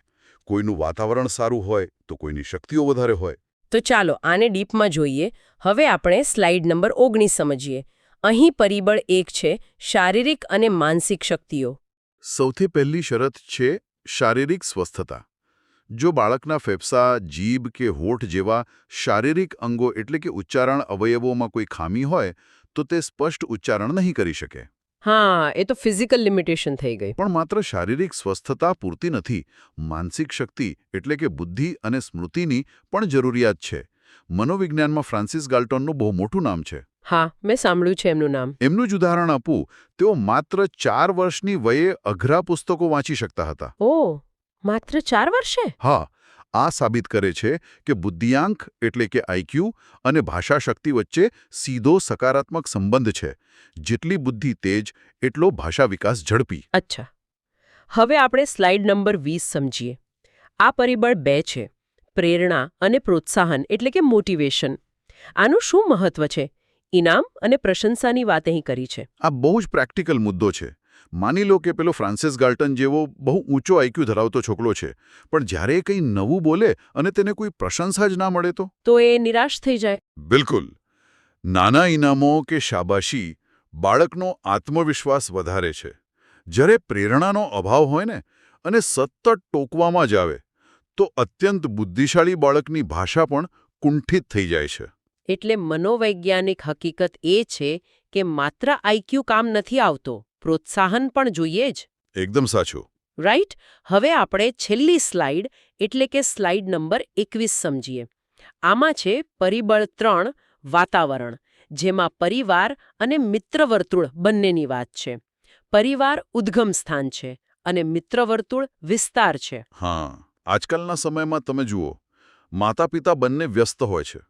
કોઈનું વાતાવરણ સારું હોય તો કોઈની શક્તિઓ વધારે હોય. તો ચાલો આને ડીપમાં જોઈએ. હવે આપણે સ્લાઇડ નંબર 19 સમજીએ. અહીં પરિબળ 1 છે શારીરિક અને માનસિક શક્તિઓ. સૌથી પહેલી શરત છે શારીરિક સ્વસ્થતા. જો બાળકના ફેફસા, જીભ કે હોઠ જેવા શારીરિક અંગો એટલે કે ઉચ્ચારણ અવયવોમાં કોઈ ખામી હોય તો તે સ્પષ્ટ ઉચ્ચારણ નહીં કરી શકે. હા, એ તો ફિઝિકલ લિમિટેશન થઈ ગઈ. પણ માત્ર શારીરિક સ્વસ્થતા પૂરતી નથી. માનસિક શક્તિ એટલે કે બુદ્ધિ અને સ્મૃતિની પણ જરૂરિયાત છે. મનોવિજ્ઞાનમાં ફ્રાન્સિસ ગાલ્ટોનનું બહુ મોટું નામ છે. હા, મેં સાંભળ્યું છે એમનું નામ. એમનું જ ઉદાહરણ આપું. તેઓ માત્ર 4 વર્ષની વયે અઘરા પુસ્તકો વાંચી શકતા હતા. ઓહ, માત્ર 4 વર્ષે? હા, આ સાબિત કરે છે કે બુદ્ધિઆંક એટલે કે આઈક્યુ અને ભાષા શક્તિ વચ્ચે સીધો સકારાત્મક સંબંધ છે. જેટલી બુદ્ધિ તેજ એટલો ભાષા વિકાસ ઝડપી. અચ્છા. હવે આપણે સ્લાઇડ નંબર 20 સમજીએ. આ પરિબળ 2 છે: પ્રેરણા અને પ્રોત્સાહન એટલે કે મોટિવેશન. આનું શું મહત્વ છે? ઇનામ અને પ્રશંસાની વાત અહીં કરી છે. આ બહુ જ પ્રેક્ટિકલ મુદ્દો છે. માની લો કે પેલો ફ્રાન્સિસ ગાલ્ટન જેવો બહુ ઊંચો આઈક્યુ ધરાવતો છોકરો છે, પણ જ્યારે એ કંઈ નવું બોલે અને તેને કોઈ પ્રશંસા જ ના મળે તો એ નિરાશ થઈ જાય. બિલકુલ. નાના ઇનામો કે શાબાશી બાળકનો આત્મવિશ્વાસ વધારે છે. જ્યારે પ્રેરણાનો અભાવ હોય ને અને સતત ટોકવામાં જ આવે તો અત્યંત બુદ્ધિશાળી બાળકની ભાષા પણ કુંઠિત થઈ જાય છે. એટલે મનોવૈજ્ઞાનિક હકીકત એ છે કે માત્ર આઈક્યુ કામ નથી આવતો, પ્રોત્સાહન પણ જોઈએ જ. એકદમ સાચું. રાઈટ? હવે આપણે છેલ્લી સ્લાઇડ એટલે કે સ્લાઇડ નંબર 21 સમજીએ. આમાં છે પરિબળ 3 વાતાવરણ, જેમાં પરિવાર અને મિત્રવર્તુળ બંનેની વાત છે. પરિવાર ઉદ્ગમ સ્થાન છે અને મિત્રવર્તુળ વિસ્તાર છે. હા, આજકાલના સમયમાં તમે જુઓ, માતા પિતા બંને વ્યસ્ત હોય છે.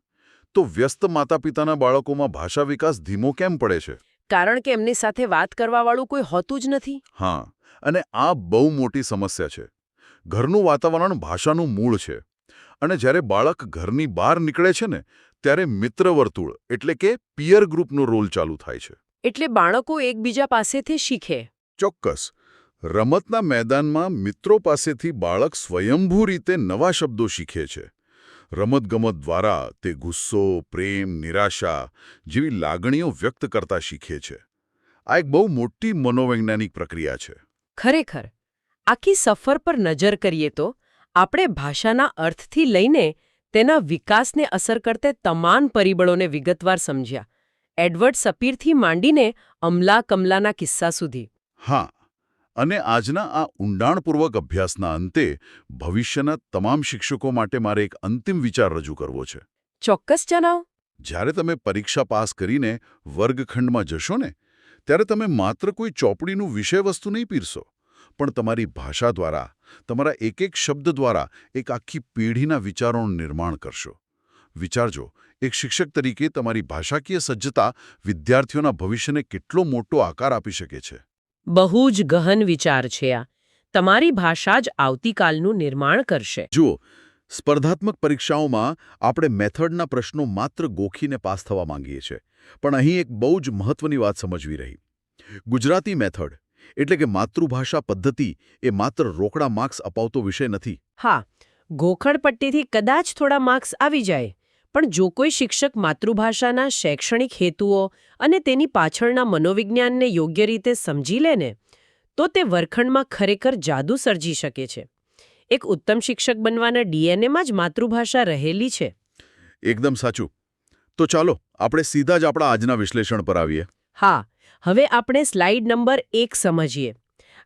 તો વ્યસ્ત માતા પિતાના બાળકોમાં ભાષા વિકાસ ધીમો કેમ પડે છે? કારણ કે એમની સાથે વાત કરવાવાળું કોઈ હોતું જ નથી. હા, અને આ બહુ મોટી સમસ્યા છે. ઘરનું વાતાવરણ ભાષાનું મૂળ છે. અને જ્યારે બાળક ઘરની બહાર નીકળે છે ને, ત્યારે મિત્રવર્તુળ એટલે કે પિયર ગ્રુપનો રોલ ચાલુ થાય છે. એટલે બાળકો એકબીજા પાસેથી શીખે. ચોક્કસ. રમતના મેદાનમાં મિત્રો પાસેથી બાળક સ્વયંભૂ રીતે નવા શબ્દો શીખે છે. રમતગમત દ્વારા તે ગુસ્સો, પ્રેમ, નિરાશા જેવી લાગણીઓ વ્યક્ત કરતા શીખે છે. આ એક બહુ મોટી મનોવૈજ્ઞાનિક પ્રક્રિયા છે. ખરેખર. આખી સફર પર નજર કરીએ તો આપણે ભાષાના અર્થથી લઈને તેના વિકાસને અસર કરતા તમામ પરિબળોને વિગતવાર સમજ્યા. એડવર્ડ સપીરથી માંડીને અમલા કમલાના કિસ્સા સુધી. હા, અને આજના આ ઊંડાણપૂર્વક અભ્યાસના અંતે ભવિષ્યના તમામ શિક્ષકો માટે મારે એક અંતિમ વિચાર રજૂ કરવો છે. ચોક્કસ જણાવો. જ્યારે તમે પરીક્ષા પાસ કરીને વર્ગખંડમાં જશો ને, ત્યારે તમે માત્ર કોઈ ચોપડીનું વિષયવસ્તુ નહીં પીરસો, પણ તમારી ભાષા દ્વારા, તમારા એક એક શબ્દ દ્વારા એક આખી પેઢીના વિચારોનું નિર્માણ કરશો. વિચારજો, એક શિક્ષક તરીકે તમારી ભાષાકીય સજ્જતા વિદ્યાર્થીઓના ભવિષ્યને કેટલો મોટો આકાર આપી શકે છે. બહુ જ ગહન વિચાર છે આ. તમારી ભાષા જ આવતીકાલનું નિર્માણ કરશે. જુઓ, સ્પર્ધાત્મક પરીક્ષાઓમાં આપણે મેથડના પ્રશ્નો માત્ર ગોખીને પાસ થવા માંગીએ છીએ, પણ અહીં એક બહુ જ મહત્વની વાત સમજવી રહી. ગુજરાતી મેથડ એટલે કે માતૃભાષા પદ્ધતિ એ માત્ર રોકડા માર્ક્સ અપાવતો વિષય નથી. હા, ગોખણપટ્ટીથી કદાચ થોડા માર્ક્સ આવી જાય, પણ જો કોઈ શિક્ષક માતૃભાષાના શૈક્ષણિક હેતુઓ અને તેની પાછળના મનોવિજ્ઞાનને યોગ્ય રીતે સમજી લે ને, તો તે વર્ગખંડમાં ખરેખર જાદુ સર્જી શકે છે. એક ઉત્તમ શિક્ષક બનવાના ડીએનએમાં જ માતૃભાષા રહેલી છે. એકદમ સાચું. તો ચાલો આપણે સીધા જ આપણા આજના વિશ્લેષણ પર આવીએ. હા, હવે આપણે સ્લાઇડ નંબર 1 સમજીએ.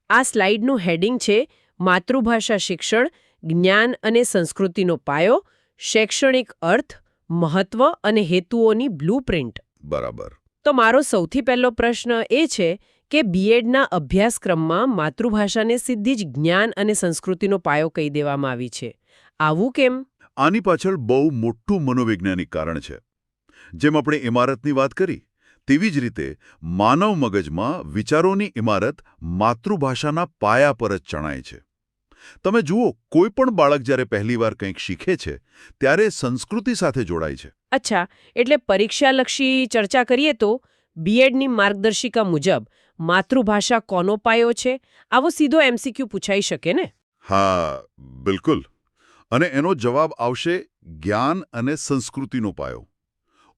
આ સ્લાઇડનું હેડિંગ છે માતૃભાષા શિક્ષણ, જ્ઞાન અને સંસ્કૃતિનો પાયો, શૈક્ષણિક અર્થ, મહત્વ અને હેતુઓની બ્લુપ્રિન્ટ. બરાબર. તો મારો સૌથી પહેલો પ્રશ્ન એ છે કે બીએડના અભ્યાસક્રમમાં માતૃભાષાને સીધી જ જ્ઞાન અને સંસ્કૃતિનો પાયો કહી દેવામાં આવી છે. આવું કેમ? આની પાછળ બહુ મોટું મનોવૈજ્ઞાનિક કારણ છે. જેમ આપણે ઇમારતની વાત કરી, તેવી જ રીતે માનવ મગજમાં વિચારોની ઇમારત માતૃભાષાના પાયા પર જ ચણાય છે. તમે જુઓ, કોઈ પણ બાળક જ્યારે પહેલીવાર કંઈક શીખે છે, ત્યારે સંસ્કૃતિ સાથે જોડાય છે. અચ્છા, એટલે પરીક્ષાલક્ષી ચર્ચા કરીએ તો બીએડની માર્ગદર્શિકા મુજબ માતૃભાષા કોનો પાયો છે? આવો સીધો એમસીક્યુ પૂછાઈ શકે ને? હા, બિલકુલ. અને એનો જવાબ આવશે જ્ઞાન અને સંસ્કૃતિનો પાયો.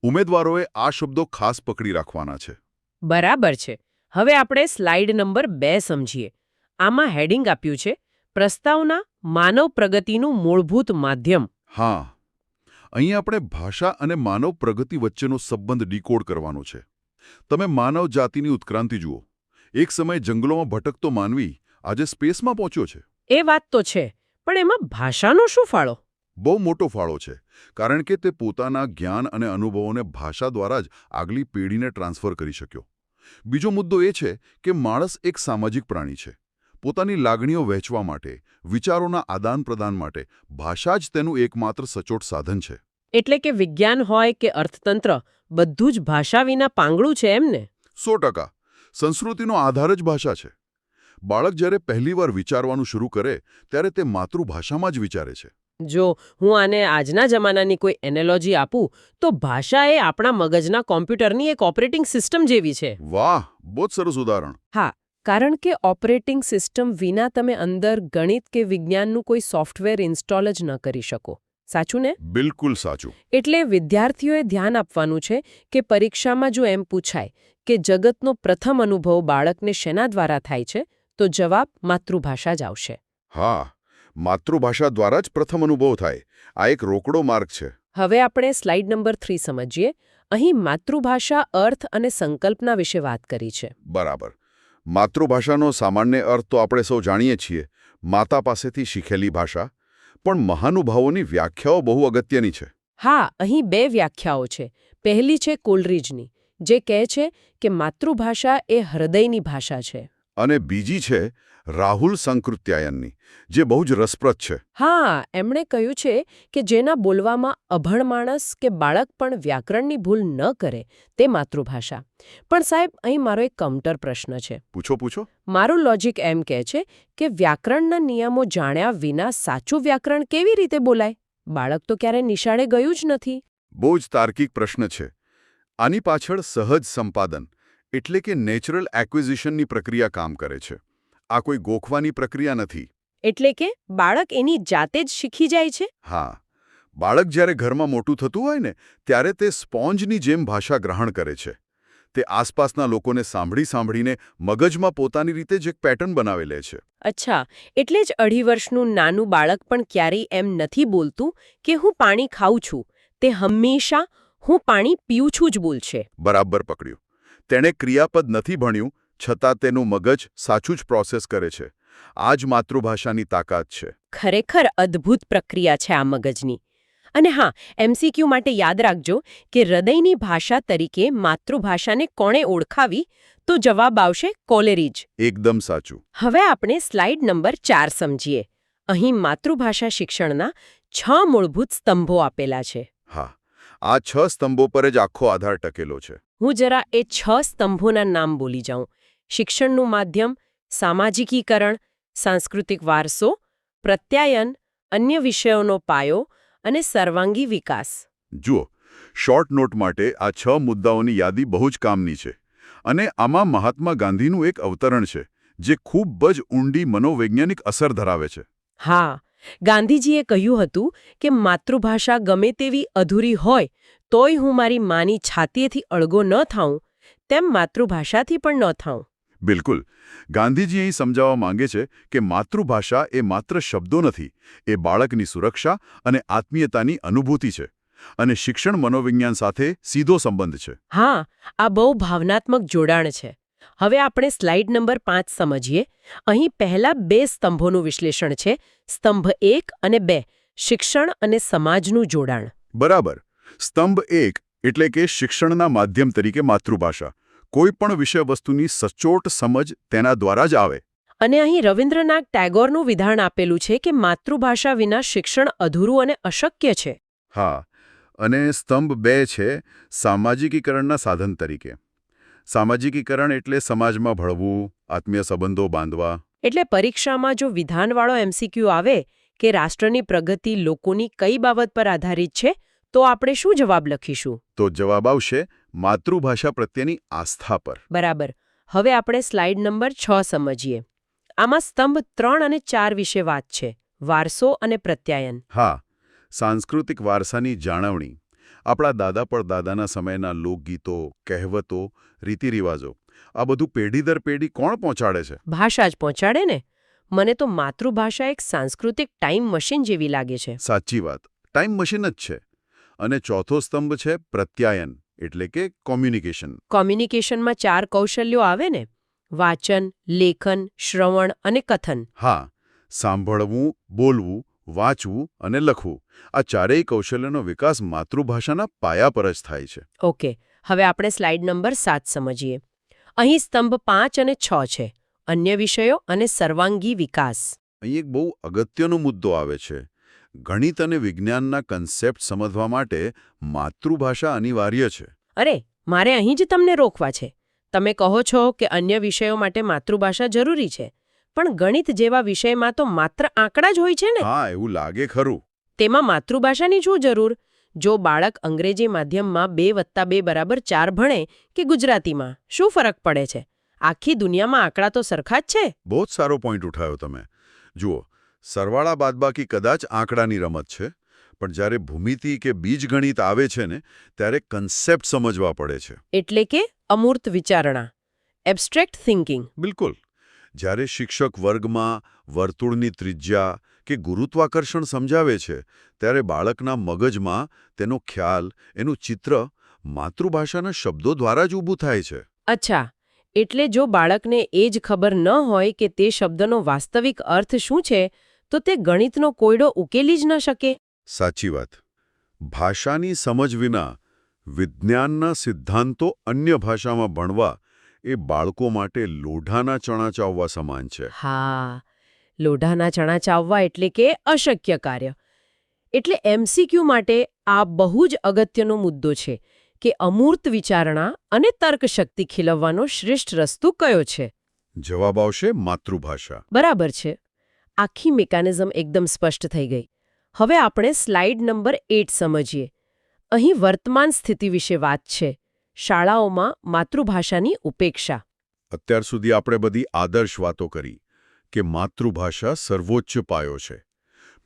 ઉમેદવારોએ આ શબ્દો ખાસ પકડી રાખવાના છે. બરાબર છે. હવે આપણે સ્લાઇડ નંબર 2 સમજીએ. આમાં હેડિંગ આપ્યું છે પ્રસ્તાવના માનવ પ્રગતિનું મૂળભૂત માધ્યમ. હા, અહીં આપણે ભાષા અને માનવ પ્રગતિ વચ્ચેનો સંબંધ ડીકોડ કરવાનો છે. તમે માનવ જાતિની ઉત્ક્રાંતિ જુઓ. એક સમયે જંગલોમાં ભટકતો માનવી આજે સ્પેસમાં પહોંચ્યો છે. એ વાત તો છે, પણ એમાં ભાષાનો શું ફાળો? બહુ મોટો ફાળો છે, કારણ કે તે પોતાના જ્ઞાન અને અનુભવોને ભાષા દ્વારા જ આગલી પેઢીને ટ્રાન્સફર કરી શક્યો. બીજો મુદ્દો એ છે કે માણસ એક સામાજિક પ્રાણી છે. પોતાની લાગણીઓ વહેંચવા માટે, વિચારોના આદાન પ્રદાન માટે ભાષા જ તેનું એકમાત્ર સચોટ સાધન છે. એટલે કે વિજ્ઞાન હોય કે અર્થતંત્ર, બધું જ ભાષા વિના પાંગળું છે એમને? 100%. સંસ્કૃતિનો આધાર જ ભાષા છે. બાળક જ્યારે પહેલીવાર વિચારવાનું શરૂ કરે ત્યારે તે માતૃભાષામાં જ વિચારે છે. જો હું આને આજના જમાનાની કોઈ એનાલોજી આપું તો ભાષા એ આપણા મગજના કોમ્પ્યુટરની એક ઓપરેટિંગ સિસ્ટમ જેવી છે. વાહ, બહુ જ સરસ ઉદાહરણ. હા, કારણ કે ઓપરેટિંગ સિસ્ટમ વિના તમે અંદર ગણિત કે વિજ્ઞાનનું કોઈ સોફ્ટવેર ઇન્સ્ટોલ જ ન કરી શકો. સાચું ને? બિલકુલ સાચું. એટલે વિદ્યાર્થીઓએ ધ્યાન આપવાનું છે કે પરીક્ષામાં જો એમ પૂછાય કે જગતનો પ્રથમ અનુભવ બાળકને શેના દ્વારા થાય છે, તો જવાબ માતૃભાષા જ આવશે. હા, માતૃભાષા દ્વારા જ પ્રથમ અનુભવ થાય. આ એક રોકડો માર્ગ છે. હવે આપણે સ્લાઇડ નંબર 3 સમજીએ. અહીં માતૃભાષા અર્થ અને સંકલ્પના વિશે વાત કરી છે. બરાબર. માતૃભાષાનો સામાન્ય અર્થ તો આપણે સૌ જાણીએ છીએ, માતા પાસેથી શીખેલી ભાષા. પણ મહાનુભાવોની વ્યાખ્યાઓ બહુ અગત્યની છે. હા, અહીં 2 વ્યાખ્યાઓ છે. પહેલી છે કોલરીજની, જે કહે છે કે માતૃભાષા એ હૃદયની ભાષા છે. અને બીજી છે રાહુલ સંકૃત્યાયનની, જે બહુ જ રસપ્રદ છે. હા, એમણે કહ્યું છે કે જેના બોલવામાં અભણ માણસ કે બાળક પણ વ્યાકરણની ભૂલ ન કરે તે માતૃભાષા. પણ સાહેબ, અહીં મારો એક કાઉન્ટર પ્રશ્ન છે. પૂછો. મારું લોજિક એમ કહે છે કે વ્યાકરણના નિયમો જાણ્યા વિના સાચું વ્યાકરણ કેવી રીતે બોલાય? બાળક તો ક્યારે નિશાળે ગયું જ નથી. બહુ જ તાર્કિક પ્રશ્ન છે. આની પાછળ સહજ સંપાદન એટલે કે નેચરલ એક્વિઝિશનની પ્રક્રિયા કામ કરે છે. આ કોઈ ગોખવાની પ્રક્રિયા નથી. એટલે કે બાળક એની જાતે જ શીખી જાય છે? હા, બાળક જ્યારે ઘરમાં મોટું થતું હોય ને, ત્યારે તે સ્પોન્જની જેમ ભાષા ગ્રહણ કરે છે. તે આસપાસના લોકોને સાંભળીને મગજમાં પોતાની રીતે જ એક પેટર્ન બનાવી લે છે. અચ્છા, એટલે જ 2.5 વર્ષનું નાનું બાળક પણ ક્યારેય એમ નથી બોલતું કે હું પાણી ખાઉં છું. તે હંમેશા હું પાણી પીઉં છું જ બોલશે. બરાબર પકડ્યું. તેણે ક્રિયાપદ નથી ભણ્યું, છતાં તેનું મગજ સાચું જ પ્રોસેસ કરે છે. આ જ માતૃભાષાની તાકાત છે. ખરેખર અદ્ભુત પ્રક્રિયા છે આ મગજની. અને હા, MCQ માટે યાદ રાખજો કે હૃદયની ભાષા તરીકે માતૃભાષાને કોણે ઓળખાવી, તો જવાબ આવશે કોલેરીજ. એકદમ સાચું. હવે આપણે સ્લાઇડ નંબર 4 સમજીએ. અહીં માતૃભાષા શિક્ષણના 6 મૂળભૂત સ્તંભો આપેલા છે. હા, આ 6 સ્તંભો પર જ આખો આધાર ટકેલો છે. હું જરા એ 6 સ્તંભોના નામ બોલી જાઉં. શિક્ષણનું માધ્યમ, સામાજિકીકરણ, સાંસ્કૃતિક વારસો, પ્રત્યાયન, અન્ય વિષયોનો પાયો અને સર્વાંગી વિકાસ. જુઓ, શોર્ટ નોટ માટે આ 6 મુદ્દાઓની યાદી બહુ જ કામની છે. અને આમાં મહાત્મા ગાંધીનું એક અવતરણ છે, જે ખૂબ જ ઊંડી મનોવૈજ્ઞાનિક અસર ધરાવે છે. હા, ગાંધીજીએ કહ્યું હતું કે માતૃભાષા ગમે તેવી અધૂરી હોય તોય હું મારી માની છાતીએથી અળગો ન થાઉં, તેમ માતૃભાષાથી પણ ન થાઉં. બિલકુલ. ગાંધીજી અહીં સમજાવવા માંગે છે કે માતૃભાષા એ માત્ર શબ્દો નથી, એ બાળકની સુરક્ષા અને આત્મીયતાની અનુભૂતિ છે. અને શિક્ષણ મનોવિજ્ઞાન સાથે સીધો સંબંધ છે. હા, આ બહુ ભાવનાત્મક જોડાણ છે. હવે આપણે સ્લાઇડ નંબર 5 સમજીએ. અહીં પહેલા 2 સ્તંભોનું વિશ્લેષણ છે, સ્તંભ 1 અને 2, શિક્ષણ અને સમાજનું જોડાણ. બરાબર. સ્તંભ 1 એટલે કે શિક્ષણના માધ્યમ તરીકે માતૃભાષા. કોઈ પણ વિષયવસ્તુની સચોટ સમજ તેના દ્વારા જ આવે. અને અહીં રવિન્દ્રનાથ ટેગોરનું વિધાન આપેલું છે કે માતૃભાષા વિના શિક્ષણ અધૂરું અને અશક્ય છે. હા, અને સ્તંભ 2 છે સામાજિકીકરણના સાધન તરીકે. સામાજિકીકરણ એટલે સમાજમાં ભળવું, આત્મીય સંબંધો બાંધવા. એટલે પરીક્ષામાં જો વિધાનવાળો MCQ આવે કે રાષ્ટ્રની પ્રગતિ લોકોની કઈ બાબત પર આધારિત છે, તો આપણે શું જવાબ લખીશું? તો જવાબ આવશે માતૃભાષા પ્રત્યેની આસ્થા પર. બરાબર. હવે આપણે સ્લાઇડ નંબર 6 સમજીએ. આમાં સ્તંભ 3 અને 4 વિશે વાત છે, વારસો અને પ્રત્યાયન. હા, સાંસ્કૃતિક વારસાની જાળવણી. આપણા દાદા પરદાદાના સમયના લોકગીતો, કહેવતો, રીતિરિવાજો, આ બધું પેઢી દર પેઢી કોણ પહોંચાડે છે? ભાષા જ પહોંચાડે ને. મને તો માતૃભાષા એક સાંસ્કૃતિક ટાઈમ મશીન જેવી લાગે છે. સાચી વાત, ટાઈમ મશીન જ છે. અને ચોથો સ્તંભ છે પ્રત્યાયન એટલે કે કોમ્યુનિકેશન. કોમ્યુનિકેશનમાં 4 કૌશલ્યો આવે ને, વાચન, લેખન, શ્રવણ અને કથન. હા, સાંભળવું, બોલવું, વાંચવું અને લખવું, આ ચારેય કૌશલ્યનો વિકાસ માતૃભાષાના પાયા પર જ થાય છે. ઓકે, હવે આપણે સ્લાઇડ નંબર 7 સમજીએ. અહીં સ્તંભ 5 અને 6 છે, અન્ય વિષયો અને સર્વાંગી વિકાસ. અહીં એક બહુ અગત્યનો મુદ્દો આવે છે. ગણિત અને વિજ્ઞાનના કન્સેપ્ટ સમજવા માટે માતૃભાષા અનિવાર્ય છે. અરે, મારે અહીં જ તમને રોકવા છે. તમે કહો છો કે અન્ય વિષયો માટે માતૃભાષા જરૂરી છે, પણ ગણિત જેવા વિષયમાં તો માત્ર આંકડા જ હોય છે ને? હા, એવું લાગે ખરું. તેમાં માતૃભાષાની શું જરૂર? જો બાળક અંગ્રેજી માધ્યમમાં 2+2 = 4 ભણે કે ગુજરાતીમાં, શું ફરક પડે છે? આખી દુનિયામાં આંકડા તો સરખા જ છે. બહુ જ સારો પોઈન્ટ ઉઠાવ્યો તમે. જુઓ, સરવાળા બાદબાકી કદાચ આંકડાની રમત છે, પણ જ્યારે ભૂમિતિ કે બીજગણિત આવે છે ને, ત્યારે કન્સેપ્ટ સમજવા પડે છે. એટલે કે અમૂર્ત વિચારણા, એબ્સ્ટ્રેક્ટ થિંકિંગ. બિલકુલ. જ્યારે શિક્ષક વર્ગમાં વર્તુળની ત્રિજ્યા કે ગુરુત્વાકર્ષણ સમજાવે છે, ત્યારે બાળકના મગજમાં તેનો ખ્યાલ, એનું ચિત્ર માતૃભાષાના શબ્દો દ્વારા જ ઊભું થાય છે. અચ્છા, એટલે જો બાળકને એ જ ખબર ન હોય કે તે શબ્દનો વાસ્તવિક અર્થ શું છે, તો તે ગણિતનો કોયડો ઉકેલી જ ન શકે. સાચી વાત. ભાષાની સમજ વિના વિજ્ઞાનના સિદ્ધાંતો અન્ય ભાષામાં ભણવા એ બાળકો માટે લોઢાના ચણા ચાવવા સમાન છે. હા, લોઢાના ચણા ચાવવા એટલે કે અશક્ય કાર્ય. એટલે MCQ માટે આ બહુ જ અગત્યનો મુદ્દો છે કે અમૂર્ત વિચારણા અને તર્કશક્તિ ખીલવવાનો શ્રેષ્ઠ રસ્તો કયો છે? જવાબ આવશે માતૃભાષા. બરાબર છે. આખી મિકેનિઝમ એકદમ સ્પષ્ટ થઈ ગઈ. હવે આપણે સ્લાઇડ નંબર 8 સમજીએ. અહીં વર્તમાન સ્થિતિ વિશે વાત છે. શાળાઓમાં માતૃભાષાની ઉપેક્ષા. અત્યાર સુધી આપણે બધી આદર્શ વાતો કરી કે માતૃભાષા સર્વોચ્ચ પાયો છે.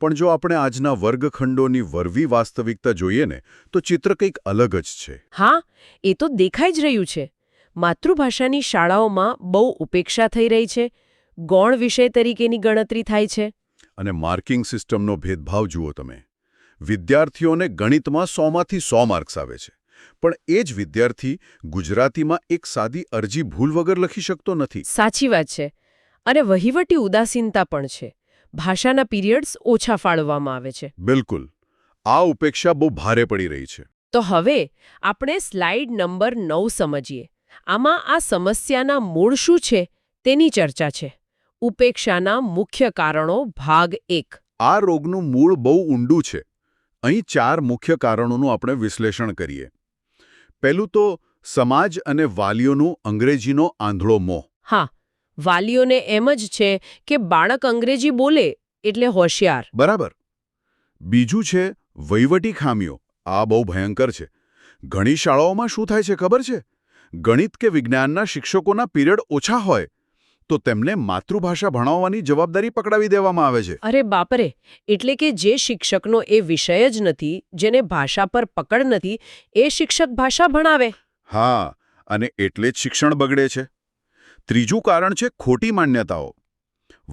પણ જો આપણે આજના વર્ગખંડોની વરવી વાસ્તવિકતા જોઈએ ને, તો ચિત્ર કંઈક અલગ જ છે. હા, એ તો દેખાઈ જ રહ્યું છે. માતૃભાષાની શાળાઓમાં બહુ ઉપેક્ષા થઈ રહી છે. ગૌણ વિષય તરીકેની ગણતરી થાય છે. અને માર્કિંગ સિસ્ટમનો ભેદભાવ જુઓ તમે. વિદ્યાર્થીઓને ગણિતમાં 100માંથી 100 માર્ક્સ આવે છે, પણ એ જ વિદ્યાર્થી ગુજરાતીમાં એક સાદી અરજી ભૂલ વગર લખી શકતો નથી. સાચી વાત છે. અને વહીવટી ઉદાસીનતા પણ છે. ભાષાના પીરિયડ્સ ઓછા ફાળવવામાં આવે છે. બિલકુલ. આ ઉપેક્ષા બહુ ભારે પડી રહી છે. તો હવે આપણે સ્લાઇડ નંબર 9 સમજીએ. આમાં આ સમસ્યાના મૂળ શું છે તેની ચર્ચા છે. ઉપેક્ષાના મુખ્ય કારણો ભાગ 1. આ રોગનું મૂળ બહુ ઊંડું છે. અહીં 4 મુખ્ય કારણોનું આપણે વિશ્લેષણ કરીએ. પહેલું તો સમાજ અને વાલીઓનું અંગ્રેજીનો આંધળો મોહ. હા, વાલીઓને એમ જ છે કે બાળક અંગ્રેજી બોલે એટલે હોશિયાર. બરાબર. બીજું છે વહીવટી ખામીઓ. આ બહુ ભયંકર છે. ઘણી શાળાઓમાં શું થાય છે ખબર છે? ગણિત કે વિજ્ઞાનના શિક્ષકોના પીરિયડ ઓછા હોય તો તેમને માતૃભાષા ભણાવવાની જવાબદારી પકડાવી દેવામાં આવે છે. અરે બાપરે! એટલે કે જે શિક્ષકનો એ વિષય જ નથી, જેને ભાષા પર પકડ નથી, એ શિક્ષક ભાષા ભણાવે. હા, અને એટલે જ શિક્ષણ બગડે છે. ત્રીજું કારણ છે ખોટી માન્યતાઓ.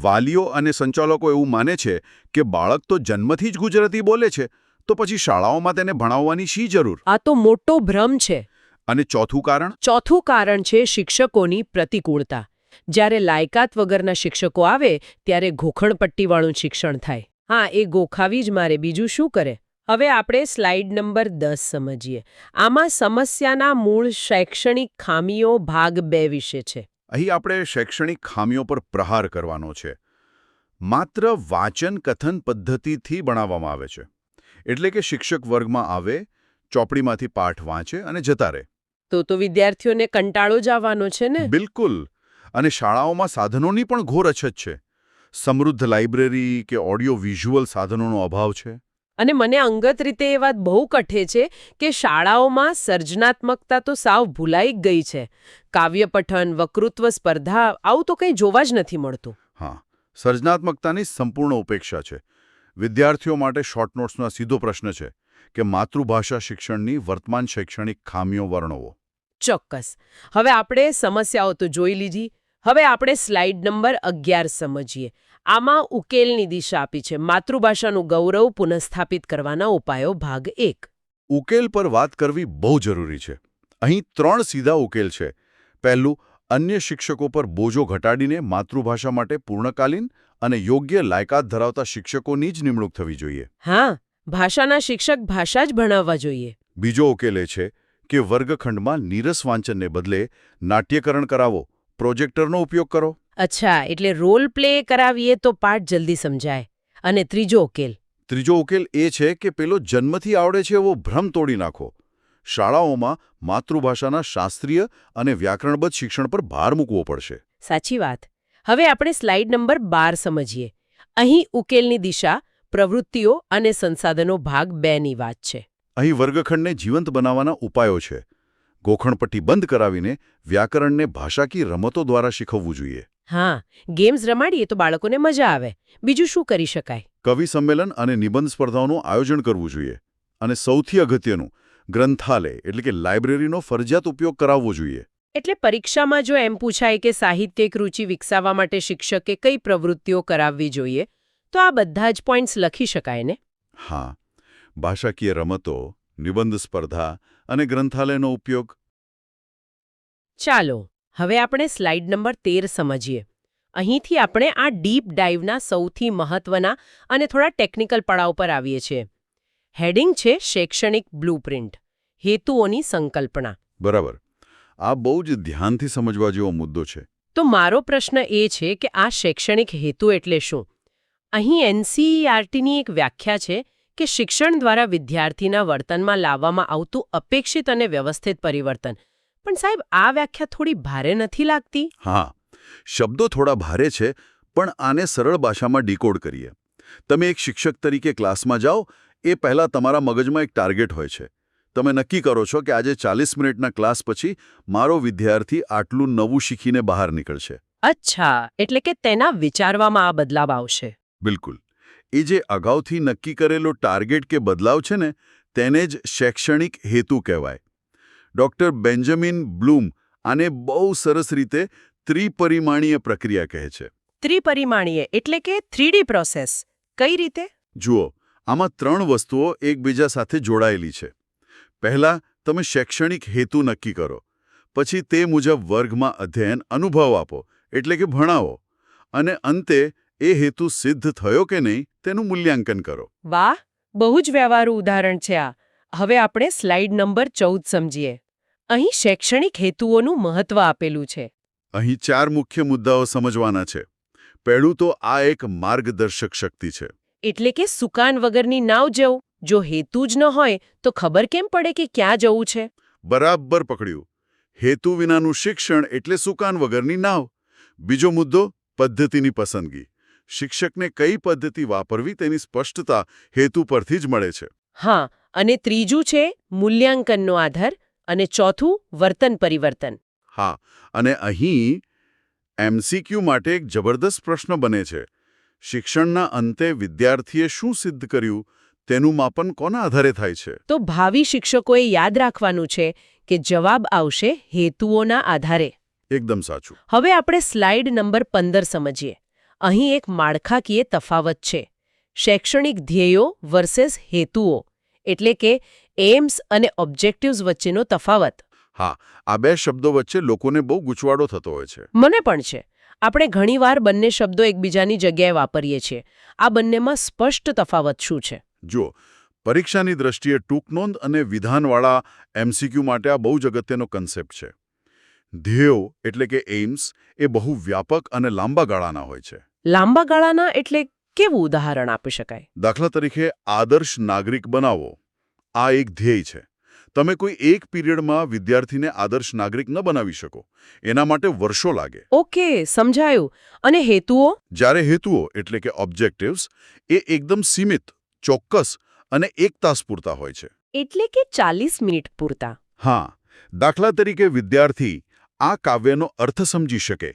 વાલીઓ અને સંચાલકો એવું માને છે કે બાળક તો જન્મથી જ ગુજરાતી બોલે છે, તો પછી શાળાઓમાં તેને ભણાવવાની શી જરૂર? આ તો મોટો ભ્રમ છે. અને ચોથું કારણ? ચોથું કારણ છે શિક્ષકોની પ્રતિકૂળતા. જ્યારે લાયકાત વગરના શિક્ષકો આવે ત્યારે ઘોખણપટ્ટીવાળું શિક્ષણ થાય. હા, એ ગોખાવી જ મારે, બીજું શું કરે? હવે આપણે સ્લાઇડ નંબર 10 સમજીએ. આમાં સમસ્યાના મૂળ શૈક્ષણિક ખામીઓ ભાગ 2 વિશે છે. અહીં આપણે શૈક્ષણિક ખામીઓ પર પ્રહાર કરવાનો છે. માત્ર વાંચન કથન પદ્ધતિથી ભણાવવામાં આવે છે. એટલે કે શિક્ષક વર્ગમાં આવે, ચોપડીમાંથી પાઠ વાંચે અને જતા રહે. તો વિદ્યાર્થીઓને કંટાળો જ આવવાનો છે ને? બિલકુલ. અને શાળાઓમાં સાધનોની પણ ઘોર અછત છે. સમૃદ્ધ લાઇબ્રેરી કે ઓડિયો વિઝ્યુઅલ સાધનોનો અભાવ છે. અને મને અંગત રીતે એ વાત બહુ કઠે છે કે શાળાઓમાં સર્જનાત્મકતા તો સાવ ભૂલાઈ ગઈ છે. કાવ્ય પઠન, વક્તૃત્વ સ્પર્ધા, આવું તો કંઈ જોવા જ નથી મળતું. હા, સર્જનાત્મકતાની સંપૂર્ણ ઉપેક્ષા છે. વિદ્યાર્થીઓ માટે શોર્ટ નોટ્સનો સીધો પ્રશ્ન છે કે માતૃભાષા શિક્ષણની વર્તમાન શૈક્ષણિક ખામીઓ વર્ણવો. ચોક્કસ. હવે આપણે સમસ્યાઓ તો જોઈ લીધી. હવે આપણે સ્લાઇડ નંબર 11 સમજીએ. આમાં ઉકેલની દિશા આપી છે. માતૃભાષાનું ગૌરવ પુનઃસ્થાપિત કરવાના ઉપાયો ભાગ 1. ઉકેલ પર વાત કરવી બહુ જરૂરી છે. અહીં 3 સીધા ઉકેલ છે. પહેલું, અન્ય શિક્ષકો પર બોજો ઘટાડીને માતૃભાષા માટે પૂર્ણકાલીન અને યોગ્ય લાયકાત ધરાવતા શિક્ષકોની જ નિમણૂક થવી જોઈએ. હા, ભાષાના શિક્ષક ભાષા જ ભણાવવા જોઈએ. બીજો ઉકેલ એ છે કે વર્ગખંડમાં નીરસ વાંચનને બદલે નાટ્યકરણ કરાવો, પ્રોજેક્ટરનો ઉપયોગ કરો. અચ્છા, એટલે રોલ પ્લે કરાવીએ તો પાઠ જલ્દી સમજાય. અને ત્રીજો ઉકેલ? ત્રીજો ઉકેલ એ છે કે પેલો જન્મથી આવડે છે એવો ભ્રમ તોડી નાખો. શાળાઓમાં માતૃભાષાના શાસ્ત્રીય અને વ્યાકરણબદ્ધ શિક્ષણ પર ભાર મૂકવો પડશે. સાચી વાત. હવે આપણે સ્લાઇડ નંબર 12 સમજીએ. અહીં ઉકેલની દિશા પ્રવૃત્તિઓ અને સંસાધનો ભાગ 2ની વાત છે. અહીં વર્ગખંડને જીવંત બનાવવાના ઉપાયો છે. ગોખણપટ્ટી બંધ કરાવીને વ્યાકરણને ભાષાકીય રમતો દ્વારા શીખવવું જોઈએ. હા, ગેમ્સ રમાડીએ તો બાળકોને મજા આવે. બીજું શું કરી શકાય? કવિ સંમેલન અને નિબંધ સ્પર્ધાઓનું આયોજન કરવું જોઈએ. અને સૌથી અગત્યનું, ગ્રંથાલય એટલે કે લાઇબ્રેરીનો ફરજિયાત ઉપયોગ કરાવવો જોઈએ. એટલે પરીક્ષામાં જો એમ પૂછાય કે સાહિત્યિક રૂચિ વિકસાવવા માટે શિક્ષકે કઈ પ્રવૃત્તિઓ કરાવવી જોઈએ, તો આ બધા જ પોઈન્ટ્સ લખી શકાય ને? હા, ભાષાકીય રમતો, નિબંધ સ્પર્ધા અને ગ્રંથાલયનો ઉપયોગ. ચાલો, હવે આપણે સ્લાઇડ નંબર 13 સમજીએ. અહીંથી આપણે આ ડીપ ડાઇવના સૌથી મહત્વના અને થોડા ટેકનિકલ પડાવ પર આવીએ છીએ. હેડિંગ છે શૈક્ષણિક બ્લુપ્રિન્ટ, હેતુઓની સંકલ્પના. બરાબર. આ બહુ જ ધ્યાનથી સમજવા જેવો મુદ્દો છે. તો મારો પ્રશ્ન એ છે કે આ શૈક્ષણિક હેતુ એટલે શું? અહીં એનસીઈઆરટીની એક વ્યાખ્યા છે કે શિક્ષણ દ્વારા વિદ્યાર્થીના વર્તનમાં લાવવામાં આવતું અપેક્ષિત અને વ્યવસ્થિત પરિવર્તન. પણ સાહેબ, આ વ્યાખ્યા થોડી ભારે નથી લાગતી? હા, શબ્દો થોડા ભારે છે, પણ આને સરળ ભાષામાં ડીકોડ કરીએ. તમે એક શિક્ષક તરીકે ક્લાસમાં જાઓ, એ પહેલાં તમારા મગજમાં એક ટાર્ગેટ હોય છે. તમે નક્કી કરો છો કે આજે 40 મિનિટના ક્લાસ પછી મારો વિદ્યાર્થી આટલું નવું શીખીને બહાર નીકળશે. અચ્છા, એટલે કે તેના વિચારવામાં આ બદલાવ આવશે. બિલકુલ. એ જે અગાઉથી નક્કી કરેલો ટાર્ગેટ કે બદલાવ છે ને, તેને જ શૈક્ષણિક હેતુ કહેવાય. ડૉક્ટર બેન્જામિન બ્લૂમ આને બહુ સરસ રીતે ત્રિપરિમાણીય પ્રક્રિયા કહે છે. ત્રિપરિમાણીય એટલે કે 3D પ્રોસેસ. કઈ રીતે? જુઓ, આમાં 3 વસ્તુઓ એકબીજા સાથે જોડાયેલી છે. પહેલા તમે શૈક્ષણિક હેતુ નક્કી કરો. પછી તે મુજબ વર્ગમાં અધ્યયન અનુભવ આપો, એટલે કે ભણાવો. અને અંતે એ હેતુ સિદ્ધ થયો કે નહીં તેનું મૂલ્યાંકન કરો. વાહ, બહુ જ વ્યવહારુ ઉદાહરણ છે આ. હવે આપણે સ્લાઇડ નંબર 14 સમજીએ. અહીં શૈક્ષણિક હેતુઓનું મહત્વ આપેલું છે. અહીં 4 મુખ્ય મુદ્દાઓ સમજવાના છે. પહેલું તો આ એક માર્ગદર્શક શક્તિ છે. એટલે કે સુકાન વગરની નાવ જેવું. જો હેતુ જ ન હોય તો ખબર કેમ પડે કે ક્યાં જવું છે? બરાબર પકડ્યું. હેતુ વિનાનું શિક્ષણ એટલે સુકાન વગરની નાવ. બીજો મુદ્દો, પદ્ધતિની પસંદગી. શિક્ષકને કઈ પદ્ધતિ વાપરવી તેની સ્પષ્ટતા હેતુ પરથી જ મળે છે. હા, અને ત્રીજું છે મૂલ્યાંકનનો આધાર, અને ચોથું વર્તન પરિવર્તન. હા, અને અહીં એમસીક્યુ માટે એક જબરદસ્ત પ્રશ્ન બને છે. શિક્ષણના અંતે વિદ્યાર્થીએ શું સિદ્ધ કર્યું તેનું માપન કોના આધારે થાય છે? તો ભાવિ શિક્ષકોએ યાદ રાખવાનું છે કે જવાબ આવશે હેતુઓના આધારે. એકદમ સાચું. હવે આપણે સ્લાઇડ નંબર 15 સમજીએ. અહીં એક માળખાકીય તફાવત છે. શૈક્ષણિક ધ્યેયો વર્સેસ હેતુઓ, એટલે કે એમ્સ અને ઓબ્જેક્ટિવ્સ વચ્ચેનો તફાવત. હા, આ 2 શબ્દો વચ્ચે લોકોને બહુ ગૂંચવાડો થતો હોય છે. મને પણ છે. આપણે ઘણીવાર બંને શબ્દો એકબીજાની જગ્યાએ વાપરીએ છીએ. આ બંનેમાં સ્પષ્ટ તફાવત શું છે? જુઓ, પરીક્ષાની દ્રષ્ટિએ ટૂંકનોંધ અને વિધાનવાળા એમસીક્યુ માટે આ બહુ જ અગત્યનો કન્સેપ્ટ છે. ધ્યેયો એટલે કે એઇમ્સ એ બહુ વ્યાપક અને લાંબા ગાળાના હોય છે. લાંબા ગાળાના એટલે કેવું ઉદાહરણ આપી શકાય? દાખલા તરીકે આદર્શ નાગરિક બનાવો. આ એક ધ્યેય છે. તમે કોઈ એક પીરિયડમાં વિદ્યાર્થીને આદર્શ નાગરિક ન બનાવી શકો. એના માટે વર્ષો લાગે. ઓકે, સમજાયું. અને હેતુઓ? જ્યારે હેતુઓ એટલે કે ઓબ્જેક્ટિવ્સ એ એકદમ સીમિત, ચોક્કસ અને એક તાસ પૂરતા હોય છે. એટલે કે 40 મિનિટ પૂરતા. હા, દાખલા તરીકે વિદ્યાર્થી આ કાવ્યનો અર્થ સમજી શકે.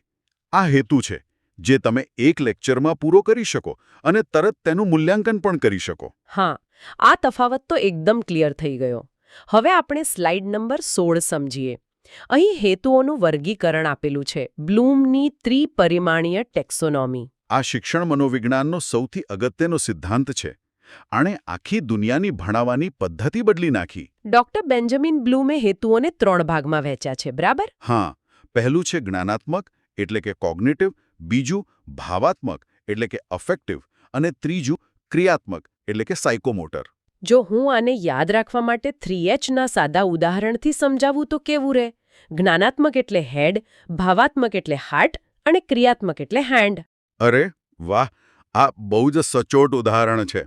આ હેતુ છે, જે તમે એક લેક્ચરમાં પૂરો કરી શકો અને તરત તેનું મૂલ્યાંકન પણ કરી શકો. હા, આ તફાવત તો એકદમ ક્લિયર થઈ ગયો. હવે આપણે સ્લાઇડ નંબર 16 સમજીએ. અહીં હેતુઓનું વર્ગીકરણ આપેલું છે. બ્લૂમની ત્રિપરિમાણીય ટેક્સોનોમી. આ શિક્ષણ મનોવિજ્ઞાનનો સૌથી અગત્યનો સિદ્ધાંત છે. આણે આખી દુનિયાની ભણાવવાની પદ્ધતિ બદલી નાખી. ડૉક્ટર બેન્જામિન બ્લૂમે હેતુઓને 3 ભાગમાં વહેંચ્યા છે, બરાબર? હા, પહેલું છે જ્ઞાનાત્મક એટલે કે કોગ્નિટિવ, બીજું ભાવાત્મક એટલે કે અફેક્ટિવ અને ત્રીજું ક્રિયાત્મક એટલે કે સાયકોમોટર. જો હું આને યાદ રાખવા માટે 3H ના સાદા ઉદાહરણથી સમજાવું તો કેવું રહે? જ્ઞાનાત્મક એટલે હેડ, ભાવાત્મક એટલે હાર્ટ અને ક્રિયાત્મક એટલે હેન્ડ. અરે વાહ, આ બહુ જ સચોટ ઉદાહરણ છે.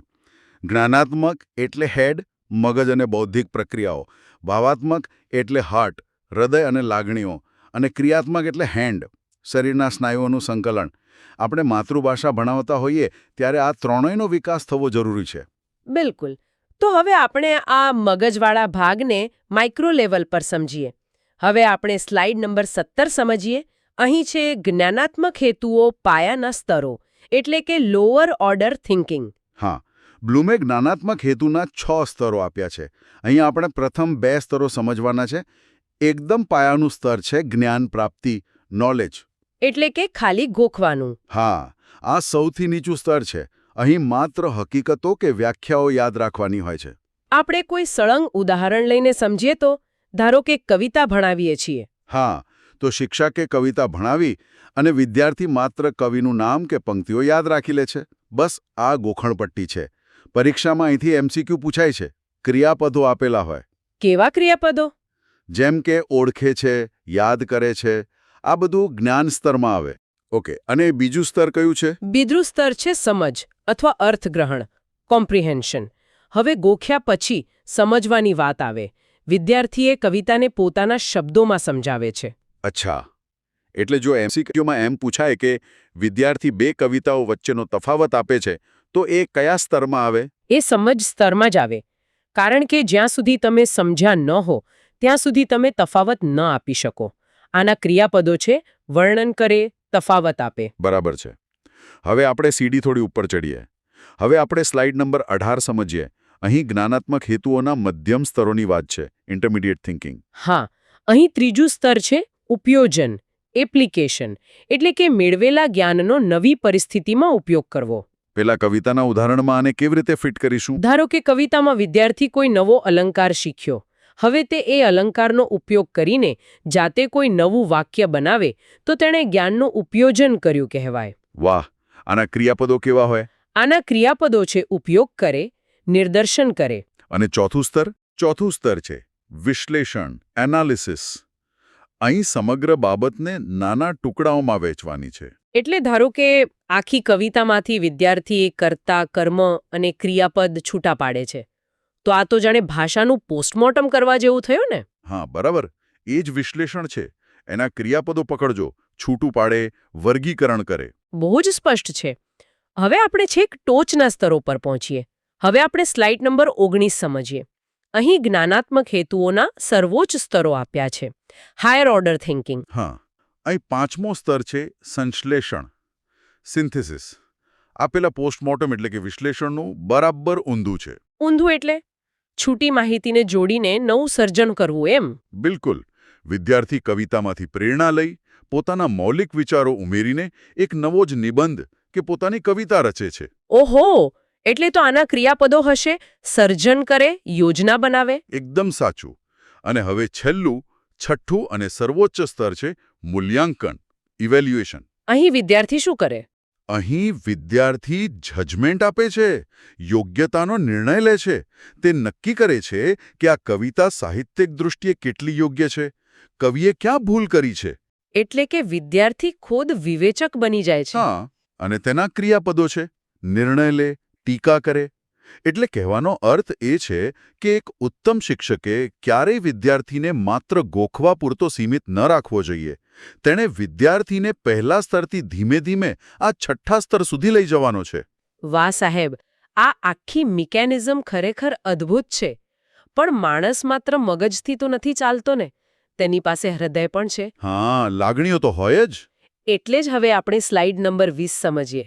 જ્ઞાનાત્મક એટલે હેડ, મગજ અને બૌદ્ધિક પ્રક્રિયાઓ. ભાવાત્મક એટલે હાર્ટ, હૃદય અને લાગણીઓ. અને ક્રિયાત્મક એટલે હેન્ડ, શરીરના સ્નાયુઓનું સંકલન. આપણે માતૃભાષા ભણાવતા હોઈએ ત્યારે આ ત્રણેયનો વિકાસ થવો જરૂરી છે. બિલકુલ. તો હવે આપણે આ મગજવાળા ભાગને માઇક્રો લેવલ પર સમજીએ. હવે આપણે સ્લાઇડ નંબર 17 સમજીએ. અહીં છે જ્ઞાનાત્મક હેતુઓ પાયાના સ્તરો, એટલે કે લોઅર ઓર્ડર થિંકિંગ. હા, બ્લૂમે જ્ઞાનાત્મક હેતુના 6 સ્તરો આપ્યા છે. અહીં આપણે પ્રથમ 2 સ્તરો સમજવાના છે. એકદમ પાયાનું સ્તર છે જ્ઞાન પ્રાપ્તિ, નોલેજ. એટલે કે ખાલી ગોખવાનું. હા, આ સૌથી નીચું સ્તર છે. અહીં માત્ર હકીકતો કે વ્યાખ્યાઓ યાદ રાખવાની હોય છે. આપણે કોઈ સળંગ ઉદાહરણ લઈને સમજીએ તો, ધારો કે કવિતા ભણાવીએ છીએ. હા, તો શિક્ષકે કવિતા ભણાવી અને વિદ્યાર્થી માત્ર કવિનું નામ કે પંક્તિઓ યાદ રાખી લે છે. બસ આ ગોખણપટ્ટી છે. પરીક્ષામાં અહીંથી MCQ પૂછાય છે. ક્રિયાપદો આપેલા હોય. કેવા ક્રિયાપદો? જેમ કે ઓળખે છે, યાદ કરે છે, આ બધું જ્ઞાન સ્તરમાં આવે. ઓકે, અને બીજું સ્તર કયું છે? બીજું સ્તર છે સમજ અથવા અર્થગ્રહણ, કોમ્પ્રિહેન્શન. હવે ગોખ્યા પછી સમજવાની વાત આવે. વિદ્યાર્થીએ કવિતાને પોતાના શબ્દોમાં સમજાવે છે. અચ્છા, એટલે જો MCQમાં એમ પૂછાય કે વિદ્યાર્થી 2 કવિતાઓ વચ્ચેનો તફાવત આપે છે, તો એ કયા સ્તરમાં આવે? એ સમજ સ્તરમાં જ આવે. કારણ કે જ્યાં સુધી તમે સમજ્યા ન હો ત્યાં સુધી તમે તફાવત ન આપી શકો. આના ક્રિયાપદો છે વર્ણન કરે, તફાવત આપે. બરાબર છે. હવે આપણે સીડી થોડી ઉપર ચડીએ. હવે આપણે સ્લાઇડ નંબર 18 સમજીએ. અહીં જ્ઞાનાત્મક હેતુઓના મધ્યમ સ્તરોની વાત છે, ઇન્ટરમીડિયેટ થિંકિંગ. હા, અહીં ત્રીજું સ્તર છે ઉપયોજન, એપ્લિકેશન, એટલે કે મેળવેલા જ્ઞાનનો નવી પરિસ્થિતિમાં ઉપયોગ કરવો. પેલા કવિતાના ઉદાહરણમાં આને કેવી રીતે ફિટ કરીશું? ધારો કે કવિતામાં વિદ્યાર્થી કોઈ નવો અલંકાર શીખ્યો. હવે તે એ અલંકારનો ઉપયોગ કરીને જાતે કોઈ નવું વાક્ય બનાવે તો તેણે જ્ઞાનનું ઉપયોજન કર્યું કહેવાય. વાહ! આના ક્રિયાપદો કેવા હોય? આના ક્રિયાપદો છે ઉપયોગ કરે, નિદર્શન કરે. અને ચોથું સ્તર? ચોથું સ્તર છે વિશ્લેષણ, એનાલિસિસ. અહીં સમગ્ર બાબતને નાના ટુકડાઓમાં વહેંચવાની છે. એટલે ધારો કે આખી કવિતામાંથી વિદ્યાર્થી કર્તા, કર્મ અને ક્રિયાપદ છૂટા પાડે છે. તો આ તો જાણે ભાષાનું પોસ્ટમોર્ટમ કરવા જેવું થયું ને? હા, બરાબર. એ જ વિશ્લેષણ છે. એના ક્રિયાપદો પકડજો, છૂટું પાડે, વર્ગીકરણ કરે. બહુ જ સ્પષ્ટ છે. હવે આપણે છેક ટોચના સ્તરો પર પહોંચીએ. હવે આપણે સ્લાઇડ નંબર 19 સમજીએ. અહીં જ્ઞાનાત્મક હેતુઓના સર્વોચ્ચ સ્તરો આપ્યા છે. Higher order thinking. હા, અહીં 5મો સ્તર છે સંશ્લેષણ, સિન્થેસિસ. આ પેલા પોસ્ટમોર્ટમ એટલે કે વિશ્લેષણનું બરાબર ઊંધું છે. ઊંધું એટલે છૂટી માહિતીને જોડીને નવું સર્જન કરવું એમ? બિલકુલ. વિદ્યાર્થી કવિતામાંથી પ્રેરણા લઈ પોતાના મૌલિક વિચારો ઉમેરીને એક નવો જ નિબંધ કે પોતાની કવિતા રચે છે. ઓહો! એટલે તો આના ક્રિયાપદો હશે સર્જન કરે, યોજના બનાવે. એકદમ સાચું. અને હવે છેલ્લું, છઠ્ઠું અને સર્વોચ્ચ સ્તર છે મૂલ્યાંકન, ઇવેલ્યુએશન. અહીં વિદ્યાર્થી શું કરે? અહીં વિદ્યાર્થી જજમેન્ટ આપે છે, યોગ્યતાનો નિર્ણય લે છે. તે નક્કી કરે છે કે આ કવિતા સાહિત્યિક દૃષ્ટિએ કેટલી યોગ્ય છે, કવિએ ક્યાં ભૂલ કરી છે. એટલે કે વિદ્યાર્થી ખુદ વિવેચક બની જાય છે. હા, અને તેના ક્રિયાપદો છે નિર્ણય લે, ટીકા કરે. એટલે કહેવાનો અર્થ એ છે કે એક ઉત્તમ શિક્ષકે ક્યારેય વિદ્યાર્થીને માત્ર ગોખવા પૂરતો સીમિત ન રાખવો જોઈએ. તેણે વિદ્યાર્થીને પહેલા સ્તરથી ધીમે ધીમે આ છઠ્ઠા સ્તર સુધી લઈ જવાનો છે. વાહ સાહેબ, આ આખી મિકેનિઝમ ખરેખર અદ્ભુત છે. પણ માણસ માત્ર મગજથી તો નથી ચાલતો ને, તેની પાસે હૃદય પણ છે. હા, લાગણીઓ તો હોય જ. એટલે જ હવે આપણે સ્લાઇડ નંબર 20 સમજીએ.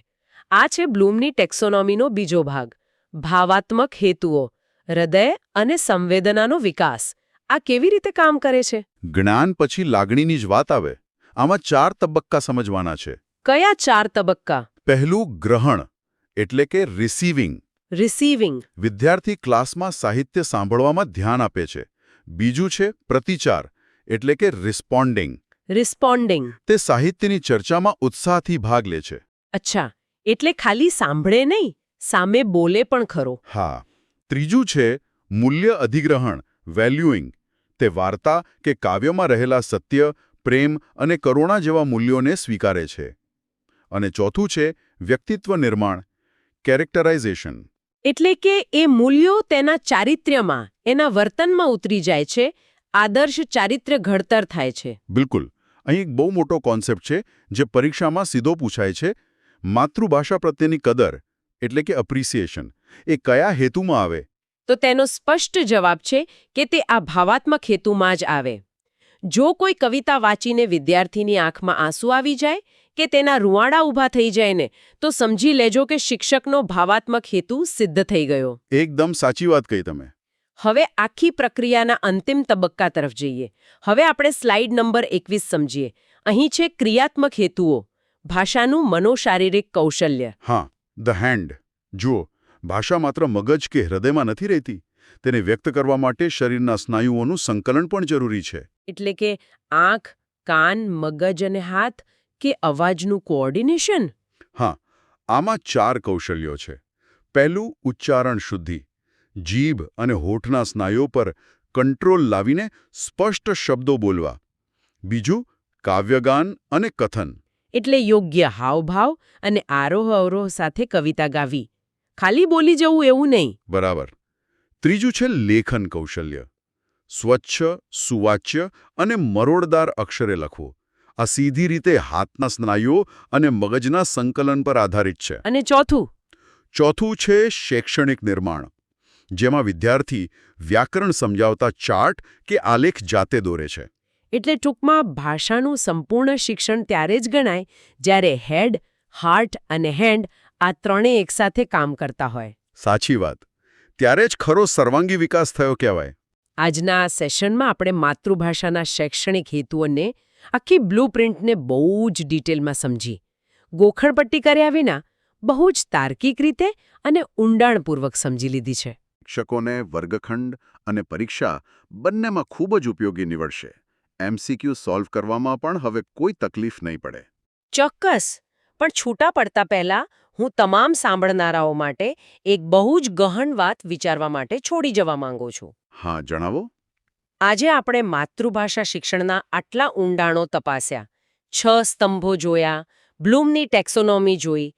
આ છે બ્લૂમની ટેક્સોનોમીનો બીજો ભાગ, ભાવાત્મક હેતુઓ, હૃદય અને સંવેદનાનો વિકાસ. આ કેવી રીતે કામ કરે છે? જ્ઞાન પછી લાગણીની જ વાત આવે. આમાં 4 તબક્કા સમજવાના છે. કયા 4 તબક્કા? પહેલું ગ્રહણ, એટલે કે રિસીવિંગ. રિસીવિંગ. વિદ્યાર્થી ક્લાસમાં સાહિત્ય સાંભળવામાં ધ્યાન આપે છે. બીજું છે પ્રતિચાર, એટલે કે રિસ્પોન્ડિંગ. રિસ્પોન્ડિંગ. તે સાહિત્યની ચર્ચામાં ઉત્સાહથી ભાગ લે છે. અચ્છા, એટલે ખાલી સાંભળે નહીં, સામે બોલે પણ ખરો. હા. ત્રીજું છે મૂલ્ય અધિગ્રહણ, વેલ્યુઇંગ. તે વાર્તા કે કાવ્યમાં રહેલા સત્ય, પ્રેમ અને કરુણા જેવા મૂલ્યોને સ્વીકારે છે. અને ચોથું છે વ્યક્તિત્વ નિર્માણ, કેરેક્ટરાઇઝેશન. એટલે કે એ મૂલ્યો તેના ચારિત્ર્યમાં, એના વર્તનમાં ઉતરી જાય છે, આદર્શ ચારિત્ર્ય ઘડતર થાય છે. બિલકુલ. અહીં એક બહુ મોટો કોન્સેપ્ટ છે જે પરીક્ષામાં સીધો પૂછાય છે. માતૃભાષા પ્રત્યેની કદર એટલે કે એપ્રિસિએશન એ કયા હેતુમાં આવે? તો તેનો સ્પષ્ટ જવાબ છે કે તે આ ભાવાત્મક હેતુમાં જ આવે. જો કોઈ કવિતા વાંચીને વિદ્યાર્થીની આંખમાં આંસુ આવી જાય કે તેના રૂંવાડા ઊભા થઈ જાય ને, તો સમજી લેજો કે શિક્ષકનો ભાવાત્મક હેતુ સિદ્ધ થઈ ગયો. એકદમ સાચી વાત કહી તમે. હવે આખી પ્રક્રિયાના અંતિમ તબક્કા તરફ જઈએ. હવે આપણે સ્લાઇડ નંબર 21 સમજીએ. અહીં છે ક્રિયાત્મક હેતુઓ, ભાષાનું મનોશારીરિક કૌશલ્ય. હા, ધ હેન્ડ. જુઓ, ભાષા માત્ર મગજ કે હૃદયમાં નથી રહેતી. તેને વ્યક્ત કરવા માટે શરીરના સ્નાયુઓનું સંકલન પણ જરૂરી છે. એટલે કે આંખ, કાન, મગજ અને હાથ કે અવાજનું કોઓર્ડિનેશન. હા, આમાં 4 કૌશલ્યો છે. પહેલું, ઉચ્ચારણ શુદ્ધિ. જીભ અને હોઠના સ્નાયુઓ પર કંટ્રોલ લાવીને સ્પષ્ટ શબ્દો બોલવા. બીજું, કાવ્યગાન અને કથન. એટલે યોગ્ય હાવભાવ અને આરોહ-અવરોહ સાથે કવિતા ગાવી. ખાલી બોલી જવું એવું નહીં. બરાબર. ત્રીજું છે લેખન કૌશલ્ય. સ્વચ્છ, સુવાચ્ય અને મરોડદાર અક્ષરે લખવું. આ સીધી રીતે હાથના સ્નાયુઓ અને મગજના સંકલન પર આધારિત છે. અને ચોથું છે શૈક્ષણિક નિર્માણ, જેમાં વિદ્યાર્થી વ્યાકરણ સમજાવતા ચાર્ટ કે આલેખ જાતે દોરે છે. એટલે ટૂંકમાં ભાષાનું સંપૂર્ણ શિક્ષણ ત્યારે જ ગણાય જ્યારે હેડ, હાર્ટ અને હેન્ડ આ ત્રણેય એકસાથે કામ કરતા હોય. સાચી વાત. ત્યારે જ ખરો સર્વાંગી વિકાસ થયો કહેવાય. આજના આ સેશનમાં આપણે માતૃભાષાના શૈક્ષણિક હેતુઓને આખી બ્લુપ્રિન્ટને બહુ જ ડિટેલમાં સમજી. ગોખણપટ્ટી કર્યા વિના બહુ જ તાર્કિક રીતે અને ઊંડાણપૂર્વક સમજી લીધી છે. શિક્ષકોને વર્ગખંડ અને પરીક્ષા બંનેમાં ખૂબ જ ઉપયોગી નીવડશે. MCQ સોલ્વ કરવામાં પણ હવે કોઈ તકલીફ નહીં પડે. ચોક્કસ. પણ છૂટા પડતા પહેલા હું તમામ સાંભળનારાઓ માટે એક બહુ જ ગહન વાત વિચારવા માટે છોડી જવા માંગુ છું. હા, જણાવો. આજે આપણે માતૃભાષા શિક્ષણના આટલા ઊંડાણો તપાસ્યા, 6 સ્તંભો જોયા, બ્લૂમની ટેક્સોનોમી જોઈ,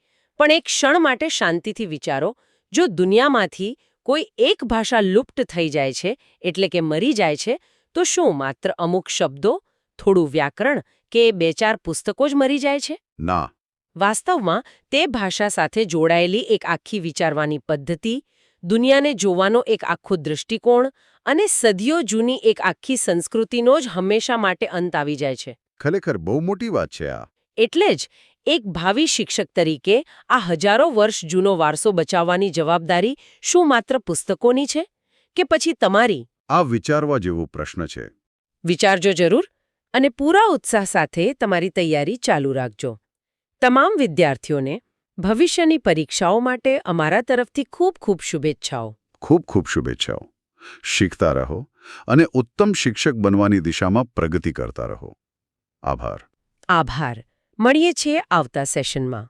પણ એક ક્ષણ માટે શાંતિથી વિચારો, જો દુનિયામાંથી કોઈ એક ભાષા લુપ્ત થઈ જાય છે, એટલે કે મરી જાય છે, તો શું માત્ર અમુક શબ્દો, થોડું વ્યાકરણ કે 2-4 પુસ્તકો જ મરી જાય છે? ના. વાસ્તવમાં તે ભાષા સાથે જોડાયેલી એક આખી વિચારવાની પદ્ધતિ, દુનિયાને જોવાનો એક આખો દૃષ્ટિકોણ અને સદીઓ જૂની એક આખી સંસ્કૃતિનો જ હંમેશા માટે અંત આવી જાય છે. ખરેખર બહુ મોટી વાત છે આ. એટલે જ એક ભાવિ શિક્ષક તરીકે આ હજારો વર્ષ જૂનો વારસો બચાવવાની જવાબદારી શું માત્ર પુસ્તકોની છે કે પછી તમારી? આ વિચારવા જેવો પ્રશ્ન છે. વિચારજો જરૂર અને પૂરા ઉત્સાહ સાથે તમારી તૈયારી ચાલુ રાખજો. તમામ વિદ્યાર્થીઓને ભવિષ્યની પરીક્ષાઓ માટે અમારા તરફથી ખૂબ ખૂબ શુભેચ્છાઓ. ખૂબ ખૂબ શુભેચ્છાઓ. શીખતા રહો અને ઉત્તમ શિક્ષક બનવાની દિશામાં પ્રગતિ કરતા રહો. આભાર. આભાર. મળીએ છીએ આવતા સેશનમાં.